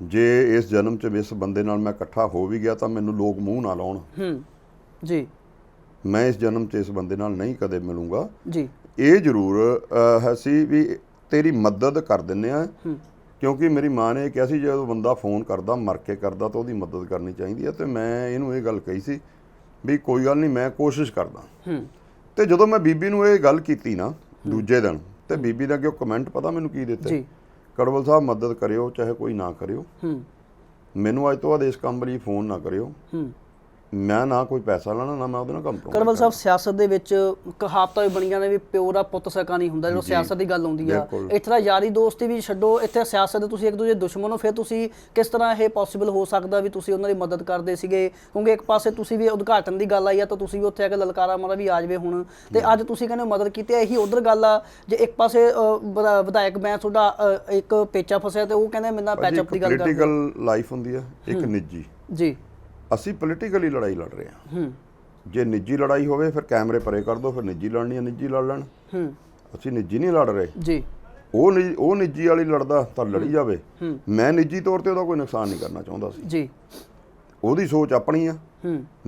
ਜੇ ਇਸ ਜਨਮ 'ਚ ਇਸ ਬੰਦੇ ਨਾਲ ਮੈਂ ਇਕੱਠਾ ਹੋ ਵੀ ਗਿਆ ਤਾਂ ਮੈਨੂੰ ਲੋਕ ਮੂੰਹ ਨਾ ਲਾਉਣ ਜੀ। ਮੈਂ ਇਸ ਜਨਮ 'ਚ ਇਸ ਬੰਦੇ ਨਾਲ ਨਹੀਂ ਕਦੇ ਮਿਲੂੰਗਾ ਜੀ। ਇਹ ਜ਼ਰੂਰ ਹੈ ਸੀ ਵੀ ਤੇਰੀ ਮਦਦ ਕਰ ਦਿੰਦੇ ਆ, ਕਿਉਂਕਿ ਮੇਰੀ ਮਾਂ ਨੇ ਕਿਹਾ ਸੀ ਜਦੋਂ ਬੰਦਾ ਫੋਨ ਕਰਦਾ ਮਰ ਕੇ ਕਰਦਾ ਤਾਂ ਉਹਦੀ ਮਦਦ ਕਰਨੀ ਚਾਹੀਦੀ ਹੈ, ਤੇ ਮੈਂ ਇਹਨੂੰ ਇਹ ਗੱਲ ਕਹੀ ਸੀ ਵੀ ਕੋਈ ਗੱਲ ਨਹੀਂ, ਮੈਂ ਕੋਸ਼ਿਸ਼ ਕਰਦਾ। ਤੇ ਜਦੋਂ ਮੈਂ ਬੀਬੀ ਨੂੰ ਇਹ ਗੱਲ ਕੀਤੀ ਨਾ ਦੂਜੇ ਦਿਨ, ਤੇ ਬੀਬੀ ਦਾ ਅੱਗੇ ਕਮੈਂਟ ਪਤਾ ਮੈਨੂੰ ਕੀ ਦਿੱਤੇ, ਕੜਵਲ ਸਾਹਿਬ ਮਦਦ ਕਰਿਓ ਚਾਹੇ ਕੋਈ ਨਾ ਕਰਿਓ, ਮੈਨੂੰ ਅੱਜ ਤੋਂ ਬਾਅਦ ਇਸ ਕੰਮ ਲਈ ਫੋਨ ਨਾ ਕਰਿਓ, ਮੈਂ ਨਾ ਕੋਈ ਪੈਸਾ ਲੈਣਾ ਨਾ ਮੈਂ ਉਹਦੇ ਨਾਲ ਕੰਪਰੋਮਾਈਜ਼। ਕੜਵਲ ਸਾਹਿਬ ਸਿਆਸਤ ਦੇ ਵਿੱਚ ਕਹਾਵਤਾਂ ਵੀ ਬਣੀਆਂ ਨੇ ਵੀ ਪਿਓ ਦਾ ਪੁੱਤ ਸਕਾ ਨਹੀਂ ਹੁੰਦਾ, ਜਦੋਂ ਸਿਆਸਤ ਦੀ ਗੱਲ ਆਉਂਦੀ ਆ। ਇੱਥੇ ਦਾ ਯਾਰੀ ਦੋਸਤੀ ਵੀ ਛੱਡੋ, ਇੱਥੇ ਸਿਆਸਤ ਦੇ ਤੁਸੀਂ ਇੱਕ ਦੂਜੇ ਦੁਸ਼ਮਣ ਹੋ, ਫਿਰ ਤੁਸੀਂ ਕਿਸ ਤਰ੍ਹਾਂ ਇਹ ਪੋਸੀਬਲ ਹੋ ਸਕਦਾ ਵੀ ਤੁਸੀਂ ਉਹਨਾਂ ਦੀ ਮਦਦ ਕਰਦੇ ਸੀਗੇ? ਕਿਉਂਕਿ ਇੱਕ ਪਾਸੇ ਤੁਸੀਂ ਵੀ ਉਦਘਾਟਨ ਦੀ ਗੱਲ ਆਈ ਆ ਤਾਂ ਤੁਸੀਂ ਵੀ ਉੱਥੇ ਆ ਕੇ ਲਲਕਾਰਾ ਮਾਰਾ ਵੀ ਆ ਜਾਵੇ ਹੁਣ, ਤੇ ਅੱਜ ਤੁਸੀਂ ਕਹਿੰਦੇ ਮਦਦ ਕੀਤੀ, ਇਹੀ ਉਧਰ ਗੱਲ ਆ। ਜੇ ਇੱਕ ਪਾਸੇ ਵਿਧਾਇਕ ਮੈਂ ਤੁਹਾਡਾ ਇੱਕ ਪੇਚਾ ਫਸਿਆ ਤੇ ਉਹ ਕਹਿੰਦੇ ਮੇਰੇ ਨਾਲ ਪੈਚਅਪ ਦੀ ਗੱਲ ਕਰਦੇ। ਪੋਲੀਟੀਕਲ ਲਾਈਫ ਹੁੰਦੀ ਆ ਇੱਕ ਨਿੱਜੀ, ਜੀ ਅਸੀਂ ਪੋਲੀਟੀਕਲੀ ਲੜਾਈ ਲੜ ਰਹੇ ਹਾਂ। ਜੇ ਨਿੱਜੀ ਲੜਾਈ ਹੋਵੇ ਫਿਰ ਕੈਮਰੇ ਪਰੇ ਕਰ ਦੋ, ਫਿਰ ਨਿੱਜੀ ਲੜਨੀ ਹੈ ਨਿੱਜੀ ਲੜ ਲੈਣ। ਅਸੀਂ ਨਿੱਜੀ ਨਹੀਂ ਲੜ ਰਹੇ ਜੀ, ਉਹ ਨਿੱਜੀ ਵਾਲੀ ਲੜਦਾ ਤਾਂ ਲੜੀ ਜਾਵੇ, ਮੈਂ ਨਿੱਜੀ ਤੌਰ ਤੇ ਉਹਦਾ ਕੋਈ ਨੁਕਸਾਨ ਨਹੀਂ ਕਰਨਾ ਚਾਹੁੰਦਾ ਸੀ ਜੀ, ਉਹਦੀ ਸੋਚ ਆਪਣੀ ਆ।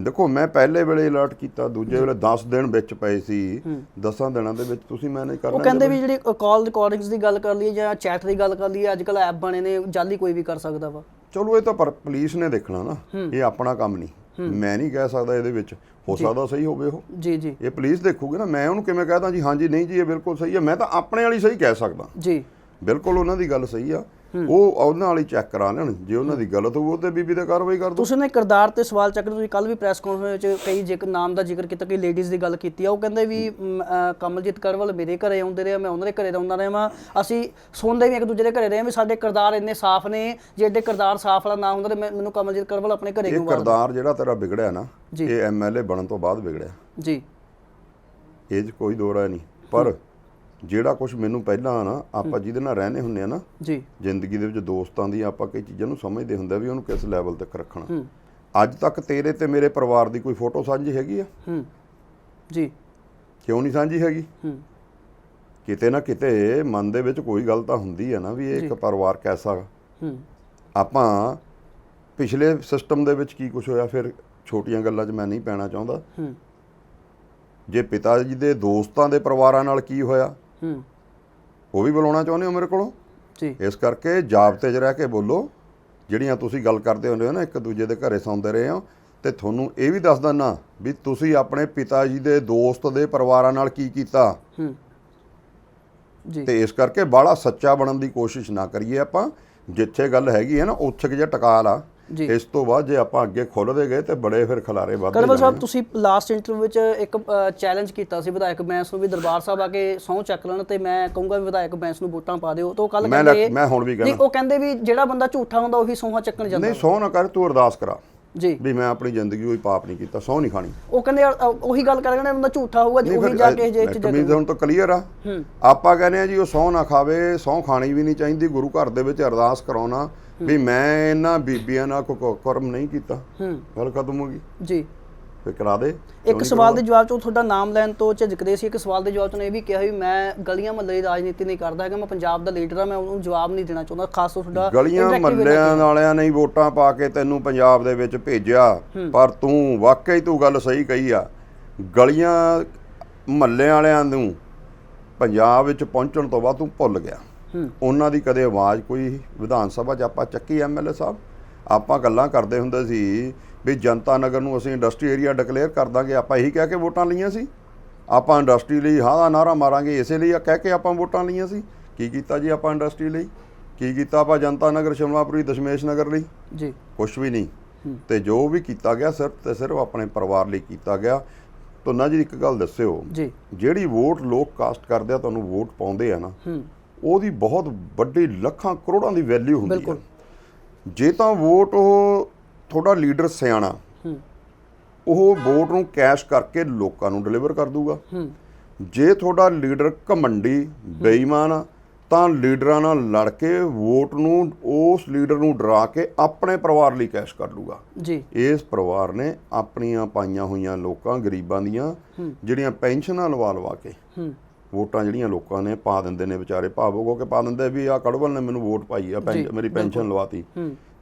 ਦੇਖੋ ਮੈਂ ਪਹਿਲੇ ਵੇਲੇ ਅਲਰਟ ਕੀਤਾ, ਦੂਜੇ ਵੇਲੇ 10 ਦਿਨ ਵਿੱਚ ਪਏ ਸੀ, 10 ਦਿਨਾਂ ਦੇ ਵਿੱਚ ਤੁਸੀਂ ਮੈਨੇਜ ਕਰਨਾ। ਉਹ ਕਹਿੰਦੇ ਵੀ ਜਿਹੜੀ ਕਾਲ ਰਿਕਾਰਡਿੰਗਸ ਦੀ ਗੱਲ ਕਰ ਲਈਏ ਜਾਂ ਚੈਟ ਦੀ ਗੱਲ ਕਰ ਲਈਏ, ਅੱਜ ਕੱਲ੍ਹ ਐਪ ਬਣੇ ਨੇ, ਜਾਲੀ ਕੋਈ ਵੀ ਕਰ ਸਕਦਾ ਵਾ। ਚਲੋ ਇਹ ਤਾਂ ਪਰ ਪੁਲਿਸ ਨੇ ਦੇਖਣਾ ਨਾ, ਇਹ ਆਪਣਾ ਕੰਮ ਨਹੀਂ, ਮੈਂ ਨਹੀਂ ਕਹਿ ਸਕਦਾ ਇਹਦੇ ਵਿੱਚ, ਹੋ ਸਕਦਾ ਸਹੀ ਹੋਵੇ ਉਹ, ਜੀ ਜੀ, ਇਹ ਪੁਲਿਸ ਦੇਖੂਗੀ ਨਾ, ਮੈਂ ਉਹਨੂੰ ਕਿਵੇਂ ਕਹਦਾ ਜੀ ਹਾਂਜੀ ਨਹੀਂ ਜੀ ਇਹ ਬਿਲਕੁਲ ਸਹੀ ਹੈ, ਮੈਂ ਤਾਂ ਆਪਣੇ ਵਾਲੀ ਸਹੀ ਕਹਿ ਸਕਦਾ ਜੀ, ਬਿਲਕੁਲ ਉਹਨਾਂ ਦੀ ਗੱਲ ਸਹੀ ਆ, ਉਹ ਉਹਨਾਂ ਵਾਲੀ ਚੈੱਕ ਕਰਾ ਲੈਣ, ਜੇ ਉਹਨਾਂ ਦੀ ਗਲਤ ਹੋਊ ਤੇ ਬੀਬੀ ਤੇ ਕਾਰਵਾਈ ਕਰ ਦੋ। ਤੁਸੀਂ ਨੇ ਕਿਰਦਾਰ ਤੇ ਸਵਾਲ ਚੱਕ ਰਹੇ, ਤੁਸੀਂ ਕੱਲ ਵੀ ਪ੍ਰੈਸ ਕਾਨਫਰੰਸ ਵਿੱਚ ਕਈ ਜ਼ਿਕਰ ਨਾਮ ਦਾ ਜ਼ਿਕਰ ਕੀਤਾ, ਕਿ ਲੇਡੀਜ਼ ਦੀ ਗੱਲ ਕੀਤੀ ਆ, ਉਹ ਕਹਿੰਦੇ ਵੀ ਕਮਲਜੀਤ ਕੜਵਲ ਮੇਰੇ ਘਰੇ ਆਉਂਦੇ ਰਹੇ, ਮੈਂ ਉਹਨਾਂ ਦੇ ਘਰੇ ਆਉਂਦਾ ਰਿਹਾ ਵਾਂ, ਅਸੀਂ ਸੁਣਦੇ ਵੀ ਇੱਕ ਦੂਜੇ ਦੇ ਘਰੇ ਰਹੇ ਵੀ ਸਾਡੇ ਕਿਰਦਾਰ ਇੰਨੇ ਸਾਫ਼ ਨੇ, ਜੇ ਏਡੇ ਕਿਰਦਾਰ ਸਾਫ਼ ਵਾਲਾ ਨਾ ਹੁੰਦਾ ਤੇ ਮੈਨੂੰ ਕਮਲਜੀਤ ਕੜਵਲ ਆਪਣੇ ਘਰੇ ਕਿਉਂ? ਇਹ ਕਿਰਦਾਰ ਜਿਹੜਾ ਤੇਰਾ ਵਿਗੜਿਆ ਨਾ, ਇਹ ਐਮਐਲਏ ਬਣਨ ਤੋਂ ਬਾਅਦ ਵਿਗੜਿਆ ਜੀ, ਇਹ 'ਚ ਕੋਈ ਦੋ ਰਾਏ ਨਹੀਂ, ਪਰ ਜਿਹੜਾ ਕੁਝ ਮੈਨੂੰ ਪਹਿਲਾਂ ਨਾ ਆਪਾਂ ਜਿਹਦੇ ਨਾਲ ਰਹਿੰਦੇ ਹੁੰਦੇ ਆ ਨਾ ਜੀ, ਜ਼ਿੰਦਗੀ ਦੇ ਵਿੱਚ ਦੋਸਤਾਂ ਦੀ ਆਪਾਂ ਕਈ ਚੀਜ਼ਾਂ ਨੂੰ ਸਮਝਦੇ ਹੁੰਦੇ ਵੀ ਉਹਨੂੰ ਕਿਸ ਲੈਵਲ ਤੱਕ ਰੱਖਣਾ। ਅੱਜ ਤੱਕ ਤੇਰੇ ਤੇ ਮੇਰੇ ਪਰਿਵਾਰ ਦੀ ਕੋਈ ਫੋਟੋ ਸਾਂਝੀ ਹੈਗੀ ਆ? ਜੀ, ਕਿਉਂ ਨਹੀਂ ਸਾਂਝੀ ਹੈਗੀ? ਕਿਤੇ ਨਾ ਕਿਤੇ ਮਨ ਦੇ ਵਿੱਚ ਕੋਈ ਗੱਲ ਤਾਂ ਹੁੰਦੀ ਹੈ ਨਾ ਵੀ ਇਹ ਇੱਕ ਪਰਿਵਾਰ ਕੈਸਾ। ਆਪਾਂ ਪਿਛਲੇ ਸਿਸਟਮ ਦੇ ਵਿੱਚ ਕੀ ਕੁਝ ਹੋਇਆ, ਫਿਰ ਛੋਟੀਆਂ ਗੱਲਾਂ 'ਚ ਮੈਂ ਨਹੀਂ ਪੈਣਾ ਚਾਹੁੰਦਾ। ਜੇ ਪਿਤਾ ਜੀ ਦੇ ਦੋਸਤਾਂ ਦੇ ਪਰਿਵਾਰਾਂ ਨਾਲ ਕੀ ਹੋਇਆ ਉਹ ਵੀ ਬੁਲਾਉਣਾ ਚਾਹੁੰਦੇ ਹੋ ਮੇਰੇ ਕੋਲੋਂ ਜੀ, ਇਸ ਕਰਕੇ ਜਾਬਤੇ 'ਚ ਰਹਿ ਕੇ ਬੋਲੋ। ਜਿਹੜੀਆਂ ਤੁਸੀਂ ਗੱਲ ਕਰਦੇ ਹੁੰਦੇ ਹੋ ਨਾ ਇੱਕ ਦੂਜੇ ਦੇ ਘਰੇ ਸੌਂਦੇ ਰਹੇ ਹੋ, ਤੇ ਤੁਹਾਨੂੰ ਇਹ ਵੀ ਦੱਸ ਦਿੰਦਾ ਵੀ ਤੁਸੀਂ ਆਪਣੇ ਪਿਤਾ ਜੀ ਦੇ ਦੋਸਤ ਦੇ ਪਰਿਵਾਰਾਂ ਨਾਲ ਕੀ ਕੀਤਾ, ਤੇ ਇਸ ਕਰਕੇ ਬਾਹਲਾ ਸੱਚਾ ਬਣਨ ਦੀ ਕੋਸ਼ਿਸ਼ ਨਾ ਕਰੀਏ ਆਪਾਂ। ਜਿੱਥੇ ਗੱਲ ਹੈਗੀ ਹੈ ਨਾ ਉੱਥੇ ਕਿ ਜੇ ਟਕਾ ਲਾ, ਇਸ ਤੋਂ ਬਾਅਦ ਜੇ ਆਪਾਂ ਅੱਗੇ ਖੁੱਲਦੇ ਗਏ ਤੇ ਬੜੇ ਫਿਰ ਖਿਲਾਰੇ ਵੱਧਦੇ ਕੜਵਲ ਸਾਹਿਬ ਤੁਸੀਂ ਲਾਸਟ ਇੰਟਰਵਿਊ ਵਿੱਚ ਇੱਕ ਚੈਲੰਜ ਕੀਤਾ ਸੀ ਵਿਧਾਇਕ ਬੈਂਸ ਨੂੰ ਵੀ ਦਰਬਾਰ ਸਾਹਿਬ ਆ ਕੇ ਸਹੁੰ ਚੱਕ ਲੈਣ, ਤੇ ਮੈਂ ਕਹੂੰਗਾ ਵੀ ਵਿਧਾਇਕ ਬੈਂਸ ਨੂੰ ਵੋਟਾਂ ਪਾ ਦਿਓ, ਤਾਂ ਉਹ ਕੱਲ ਕਹਿੰਦੇ, ਮੈਂ ਹੁਣ ਵੀ ਕਹਿੰਦਾ, ਉਹ ਕਹਿੰਦੇ ਵੀ ਜਿਹੜਾ ਬੰਦਾ ਝੂਠਾ ਹੁੰਦਾ ਉਹੀ ਸਹੁੰਆਂ ਚੱਕਣ ਜਾਂਦਾ। ਨਹੀਂ ਸਹੁੰ ਨਾ ਕਰ, ਤੂੰ ਅਰਦਾਸ ਕਰਾ ਜੀ ਵੀ ਮੈਂ ਆਪਣੀ ਜ਼ਿੰਦਗੀ ਕੋਈ ਪਾਪ ਨਹੀਂ ਕੀਤਾ, ਸਹੁੰ ਨਹੀਂ ਖਾਣੀ। ਉਹ ਕਹਿੰਦੇ ਉਹੀ ਗੱਲ ਕਰ ਕਹਿੰਦੇ ਬੰਦਾ ਝੂਠਾ ਹੋਊਗਾ ਉਹੀ ਜਾ ਕੇ ਜੇ ਕਮੀਜ਼ ਹੁਣ ਤਾਂ ਕਲੀਅਰ ਆ। ਆਪਾਂ ਕਹਿੰਦੇ ਆ ਜੀ ਉਹ ਸਹੁੰ ਨਾ ਖਾਵੇ, ਸਹੁੰ ਖਾਣੀ ਵੀ ਨਹੀਂ ਚਾਹੀਦੀ, ਗੁਰੂ ਘਰ ਦੇ ਵਿੱਚ ਅਰਦਾਸ ਕਰਾਉਣਾ ਵੀ ਮੈਂ ਇਹਨਾਂ ਬੀਬੀਆਂ ਨਾਲ ਕੋਈ ਕਰਮ ਨਹੀਂ ਕੀਤਾ, ਗੱਲ ਖਤਮ ਹੋ ਗਈ ਜੀ, ਫਿਰ ਕਰਾ ਦੇ। ਇੱਕ ਸਵਾਲ ਦੇ ਜਵਾਬ 'ਚ ਤੁਹਾਡਾ ਨਾਮ ਲੈਣ ਤੋਂ ਝਿਜਕਦੇ ਸੀ, ਇੱਕ ਸਵਾਲ ਦੇ ਜਵਾਬ 'ਚ ਉਹਨੇ ਇਹ ਵੀ ਕਿਹਾ ਵੀ ਮੈਂ ਗਲੀਆਂ ਮਹੱਲੇ ਦੀ ਰਾਜਨੀਤੀ ਨਹੀਂ ਕਰਦਾ ਹੈਗਾ, ਮੈਂ ਪੰਜਾਬ ਦਾ ਲੀਡਰ ਆ, ਮੈਂ ਉਹਨੂੰ ਜਵਾਬ ਨਹੀਂ ਦੇਣਾ ਚਾਹੁੰਦਾ, ਖਾਸ ਤੌਰ ਤੁਹਾਡਾ ਗਲੀਆਂ ਮਹੱਲਿਆਂ ਵਾਲਿਆਂ ਨੇ ਵੋਟਾਂ ਪਾ ਕੇ ਤੈਨੂੰ ਪੰਜਾਬ ਦੇ ਵਿੱਚ ਭੇਜਿਆ, ਪਰ ਤੂੰ ਵਾਕਈ ਤੂੰ ਗੱਲ ਸਹੀ ਕਹੀ ਆ, ਗਲੀਆਂ ਮਹੱਲਿਆਂ ਵਾਲਿਆਂ ਨੂੰ ਪੰਜਾਬ ਵਿੱਚ ਪਹੁੰਚਣ ਤੋਂ ਬਾਅਦ ਤੂੰ ਭੁੱਲ ਗਿਆ। ਉਹਨਾਂ ਦੀ ਕਦੇ ਆਵਾਜ਼ ਕੋਈ ਵਿਧਾਨ ਸਭਾ 'ਚ ਆਪਾਂ ਚੱਕੀ? ਐਮਐਲਏ ਸਾਹਿਬ ਆਪਾਂ ਗੱਲਾਂ ਕਰਦੇ ਹੁੰਦੇ ਸੀ ਵੀ ਜਨਤਾ ਨਗਰ ਨੂੰ ਅਸੀਂ ਇੰਡਸਟਰੀ ਏਰੀਆ ਡਿਕਲੇਅਰ ਕਰ ਦਾਂਗੇ, ਆਪਾਂ ਇਹੀ ਕਹਿ ਕੇ ਵੋਟਾਂ ਲਈਆਂ ਸੀ, ਆਪਾਂ ਇੰਡਸਟਰੀ ਲਈ ਹਾਂ ਦਾ ਨਾਰਾ ਮਾਰਾਂਗੇ ਇਸੇ ਲਈ ਕਹਿ ਕੇ ਆਪਾਂ ਵੋਟਾਂ ਲਈਆਂ ਸੀ। ਕੀ ਕੀਤਾ ਜੀ ਆਪਾਂ ਇੰਡਸਟਰੀ ਲਈ? ਕੀ ਕੀਤਾ ਆਪਾਂ ਜਨਤਾ ਨਗਰ, ਸ਼ਿਮਲਾਪੁਰੀ, ਦਸ਼ਮੇਸ਼ ਨਗਰ ਲਈ? ਜੀ ਕੁਛ ਵੀ ਨਹੀਂ। ਤੇ ਜੋ ਵੀ ਕੀਤਾ ਗਿਆ ਸਿਰਫ ਤੇ ਸਿਰਫ ਆਪਣੇ ਪਰਿਵਾਰ ਲਈ ਕੀਤਾ ਗਿਆ। ਤੁਨਾ ਜੀ ਇੱਕ ਗੱਲ ਦੱਸਿਓ, ਜਿਹੜੀ ਵੋਟ ਲੋਕ ਕਾਸਟ ਕਰਦੇ ਆ, ਤੁਹਾਨੂੰ ਵੋਟ ਪਾਉਂਦੇ ਆ ਨਾ, ਉਹਦੀ ਬਹੁਤ ਵੱਡੀ ਲੱਖਾਂ ਕਰੋੜਾਂ ਦੀ ਵੈਲਿਊ ਹੁੰਦੀ ਹੈ। ਜੇ ਤਾਂ ਵੋਟ ਉਹ ਤੁਹਾਡਾ ਲੀਡਰ ਸਿਆਣਾ, ਉਹ ਵੋਟ ਨੂੰ ਕੈਸ਼ ਕਰਕੇ ਲੋਕਾਂ ਨੂੰ ਡਿਲੀਵਰ ਕਰ ਦੂਗਾ। ਜੇ ਤੁਹਾਡਾ ਲੀਡਰ ਘਮੰਡੀ ਬੇਈਮਾਨ ਤਾਂ ਲੀਡਰਾਂ ਨਾਲ ਲੜ ਕੇ ਵੋਟ ਨੂੰ ਉਸ ਲੀਡਰ ਨੂੰ ਡਰਾ ਕੇ ਆਪਣੇ ਪਰਿਵਾਰ ਲਈ ਕੈਸ਼ ਕਰ ਲੂਗਾ। ਇਸ ਪਰਿਵਾਰ ਨੇ ਆਪਣੀਆਂ ਪਾਈਆਂ ਹੋਈਆਂ ਲੋਕਾਂ ਗਰੀਬਾਂ ਦੀਆਂ ਜਿਹੜੀਆਂ ਪੈਨਸ਼ਨਾਂ ਲਵਾ ਕੇ ਵੋਟਾਂ ਜਿਹੜੀਆਂ ਲੋਕਾਂ ਨੇ ਪਾ ਦਿੰਦੇ ਨੇ, ਵਿਚਾਰੇ ਭਾਵੁਕ ਹੋ ਕੇ ਪਾ ਦਿੰਦੇ ਵੀ ਆਹ ਕੜਵਲ ਨੇ ਮੈਨੂੰ ਵੋਟ ਪਾਈ ਆ, ਮੇਰੀ ਪੈਨਸ਼ਨ ਲਵਾਤੀ।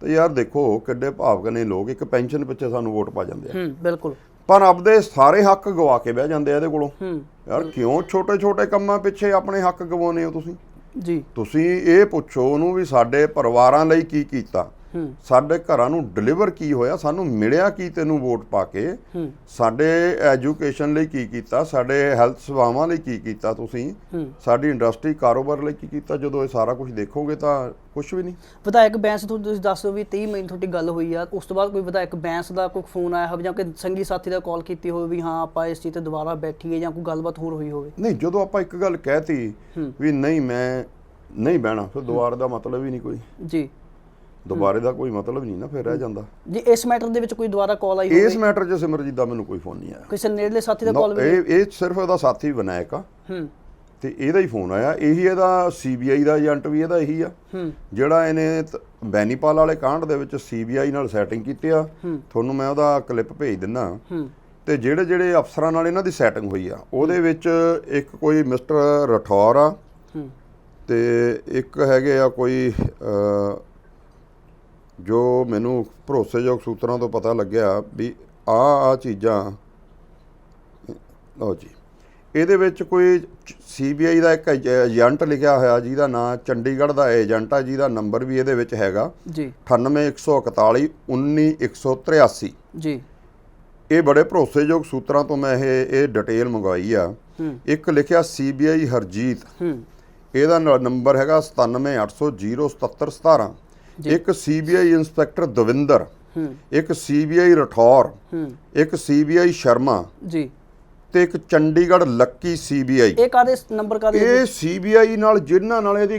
ਤੇ ਯਾਰ ਦੇਖੋ ਕਿੱਡੇ ਭਾਵੁਕ ਨੇ ਲੋਕ, ਇੱਕ ਪੈਨਸ਼ਨ ਪਿੱਛੇ ਸਾਨੂੰ ਵੋਟ ਪਾ ਜਾਂਦੇ ਆ। ਬਿਲਕੁਲ। ਪਰ ਆਪਦੇ ਸਾਰੇ ਹੱਕ ਗਵਾ ਕੇ ਬਹਿ ਜਾਂਦੇ ਆ ਇਹਦੇ ਕੋਲੋਂ। ਹੂੰ ਯਾਰ ਕਿਉਂ ਛੋਟੇ ਛੋਟੇ ਕੰਮਾਂ ਪਿੱਛੇ ਆਪਣੇ ਹੱਕ ਗਵਾਉਂਦੇ ਹੋ ਤੁਸੀਂ? ਜੀ ਤੁਸੀਂ ਇਹ ਪੁੱਛੋ ਉਹਨੂੰ ਵੀ ਸਾਡੇ ਪਰਿਵਾਰਾਂ ਲਈ ਕੀ ਕੀਤਾ, ਹੂੰ ਸਾਡੇ ਘਰਾਂ ਨੂੰ ਡਿਲੀਵਰ ਕੀ ਹੋਇਆ, ਸਾਨੂੰ ਮਿਲਿਆ ਕੀ ਤੈਨੂੰ ਵੋਟ ਪਾ ਕੇ, ਹੂੰ ਸਾਡੇ ਐਜੂਕੇਸ਼ਨ ਲਈ ਕੀ ਕੀਤਾ, ਸਾਡੇ ਹੈਲਥ ਸੇਵਾਵਾਂ ਲਈ ਕੀ ਕੀਤਾ ਤੁਸੀਂ, ਹੂੰ ਸਾਡੀ ਇੰਡਸਟਰੀ ਕਾਰੋਬਾਰ ਲਈ ਕੀ ਕੀਤਾ। ਜਦੋਂ ਇਹ ਸਾਰਾ ਕੁਝ ਦੇਖੋਗੇ ਤਾਂ ਕੁਝ ਵੀ ਨਹੀਂ। ਵਿਧਾਇਕ ਬੈਂਸ ਤੁਸੀਂ ਦੱਸ ਦਿਓ ਵੀ 23 ਮਈ ਨੂੰ ਤੁਹਾਡੀ ਗੱਲ ਹੋਈ ਆ, ਉਸ ਤੋਂ ਬਾਅਦ ਕੋਈ ਵਿਧਾਇਕ ਬੈਂਸ ਦਾ ਕੋਈ ਫੋਨ ਆਇਆ ਹੋਵੇ ਜਾਂ ਕੋਈ ਸੰਗੀ ਸਾਥੀ ਦਾ ਕਾਲ ਕੀਤੀ ਹੋਵੇ ਵੀ ਹਾਂ ਆਪਾਂ ਇਸ ਚੀਜ਼ ਤੇ ਦੁਬਾਰਾ ਬੈਠੀਏ ਜਾਂ ਕੋਈ ਗੱਲਬਾਤ ਹੋਰ ਹੋਈ ਹੋਵੇ? ਨਹੀਂ, ਜਦੋਂ ਆਪਾਂ ਇੱਕ ਗੱਲ ਕਹਿਤੀ ਵੀ ਨਹੀਂ ਮੈਂ ਨਹੀਂ ਬਹਿਣਾ, ਫਿਰ ਦੁਬਾਰਾ ਦਾ ਮਤਲਬ ਹੀ ਨਹੀਂ ਕੋਈ। ਜੀ ਦੁਬਾਰੇ ਦਾ ਕੋਈ ਮਤਲਬ ਨਹੀਂ ਨਾ ਫਿਰ ਰਹਿ ਜਾਂਦਾ। ਜੀ ਇਸ ਮੈਟਰ ਦੇ ਵਿੱਚ ਕੋਈ ਦੁਬਾਰਾ ਕਾਲ ਆਈ ਹੋਵੇ? ਇਸ ਮੈਟਰ 'ਚ ਸਿਮਰਜੀਤ ਦਾ ਮੈਨੂੰ ਕੋਈ ਫੋਨ ਨਹੀਂ ਆਇਆ। ਕਿਸੇ ਨੇੜਲੇ ਸਾਥੀ ਦਾ ਕਾਲ? ਇਹ ਸਿਰਫ ਉਹਦਾ ਸਾਥੀ ਵਿਨਾਇਕ ਆ ਹੂੰ ਤੇ ਇਹਦਾ ਹੀ ਫੋਨ ਆਇਆ। ਇਹੀ ਇਹਦਾ ਸੀਬੀਆਈ ਦਾ ਏਜੰਟ ਵੀ ਇਹਦਾ ਇਹੀ ਆ ਹੂੰ ਜਿਹੜਾ ਇਹਨੇ ਬੈਨੀਪਾਲ ਵਾਲੇ ਕਾਂਡ ਦੇ ਵਿੱਚ ਸੀਬੀਆਈ ਨਾਲ ਸੈਟਿੰਗ ਕੀਤੀ ਆ। ਤੁਹਾਨੂੰ ਮੈਂ ਉਹਦਾ ਕਲਿੱਪ ਭੇਜ ਦਿੰਦਾ। ਹੂੰ ਤੇ ਜਿਹੜੇ ਜਿਹੜੇ ਅਫਸਰਾਂ ਨਾਲ ਇਹਨਾਂ ਦੀ ਸੈਟਿੰਗ ਹੋਈ ਆ ਉਹਦੇ ਵਿੱਚ ਇੱਕ ਕੋਈ ਮਿਸਟਰ ਰਠੌਰ ਆ ਹੂੰ ਤੇ ਇੱਕ ਹੈਗੇ ਆ ਕੋਈ ਜੋ ਮੈਨੂੰ ਭਰੋਸੇਯੋਗ ਸੂਤਰਾਂ ਤੋਂ ਪਤਾ ਲੱਗਿਆ ਵੀ ਆ ਚੀਜ਼ਾਂ ਲਓ ਜੀ। ਇਹਦੇ ਵਿੱਚ ਕੋਈ ਸੀਬੀਆਈ ਦਾ ਇੱਕ ਏਜੰਟ ਲਿਖਿਆ ਹੋਇਆ ਜਿਹਦਾ ਨਾਂ ਚੰਡੀਗੜ੍ਹ ਦਾ ਏਜੰਟ ਆ, ਜਿਹਦਾ ਨੰਬਰ ਵੀ ਇਹਦੇ ਵਿੱਚ ਹੈਗਾ ਜੀ 98141 19183। ਜੀ ਇਹ ਬੜੇ ਭਰੋਸੇਯੋਗ ਸੂਤਰਾਂ ਤੋਂ ਮੈਂ ਇਹ ਡਿਟੇਲ ਮੰਗਵਾਈ ਆ। ਇੱਕ ਲਿਖਿਆ ਸੀਬੀਆਈ ਹਰਜੀਤ, ਇਹਦਾ ਨੰਬਰ ਹੈਗਾ 9780077717। ਇੱਕ ਸੀਬੀਆਈ ਇੰਸਪੈਕਟਰ ਦਵਿੰਦਰ, ਇੱਕ ਸੀਬੀਆਈ ਰਠੌਰ, ਇੱਕ ਸੀਬੀਆਈ ਸ਼ਰਮਾ ਜੀ ਤੇ ਇੱਕ ਚੰਡੀਗੜ੍ਹ ਲੱਕੀ ਸੀਬੀਆਈ। ਇਹ ਕਾਦੇ ਨੰਬਰ ਕਾਦੇ? ਇਹ ਸੀਬੀਆਈ ਨਾਲ ਜਿਨ੍ਹਾਂ ਨਾਲ ਇਹਦੀ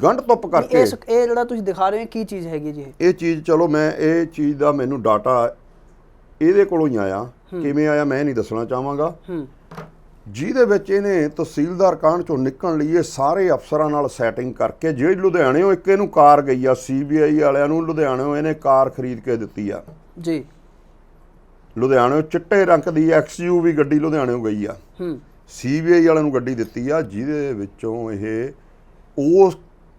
ਗੰਢ ਤੁੱਪ ਕਰਕੇ ਇਹ ਜਿਹੜਾ ਤੁਸੀਂ ਦਿਖਾ ਰਹੇ ਹੋ ਕੀ ਚੀਜ਼ ਹੈਗੀ ਜੀ? ਇਹ ਚੀਜ਼ ਚਲੋ ਮੈਂ ਇਹ ਚੀਜ਼ ਦਾ ਮੈਨੂੰ ਡਾਟਾ ਇਹਦੇ ਕੋਲੋਂ ਹੀ ਆਇਆ। ਕਿਵੇਂ ਆਇਆ ਮੈਂ ਨਹੀਂ ਦੱਸਣਾ ਚਾਹਾਂਗਾ। ਜਿਹਦੇ ਵਿੱਚ ਇਹਨੇ ਤਹਿਸੀਲਦਾਰ ਕਾਂਡ ਚੋਂ ਨਿਕਲਣ ਲਈ ਇਹ ਸਾਰੇ ਅਫਸਰਾਂ ਨਾਲ ਸੈਟਿੰਗ ਕਰਕੇ, ਜਿਹੜੀ ਲੁਧਿਆਣਿਓਂ ਇੱਕ ਇਹਨੂੰ ਕਾਰ ਗਈ ਆ, ਸੀਬੀਆਈ ਵਾਲਿਆਂ ਨੂੰ ਲੁਧਿਆਣਿਓਂ ਇਹਨੇ ਕਾਰ ਖਰੀਦ ਕੇ ਦਿੱਤੀ ਆ ਜੀ। ਲੁਧਿਆਣਿਓਂ ਚਿੱਟੇ ਰੰਗ ਦੀ XUV ਗੱਡੀ ਲੁਧਿਆਣਿਓਂ ਗਈ ਆ, ਸੀਬੀਆਈ ਵਾਲਿਆਂ ਨੂੰ ਗੱਡੀ ਦਿੱਤੀ ਆ, ਜਿਹਦੇ ਵਿੱਚੋਂ ਇਹ ਉਸ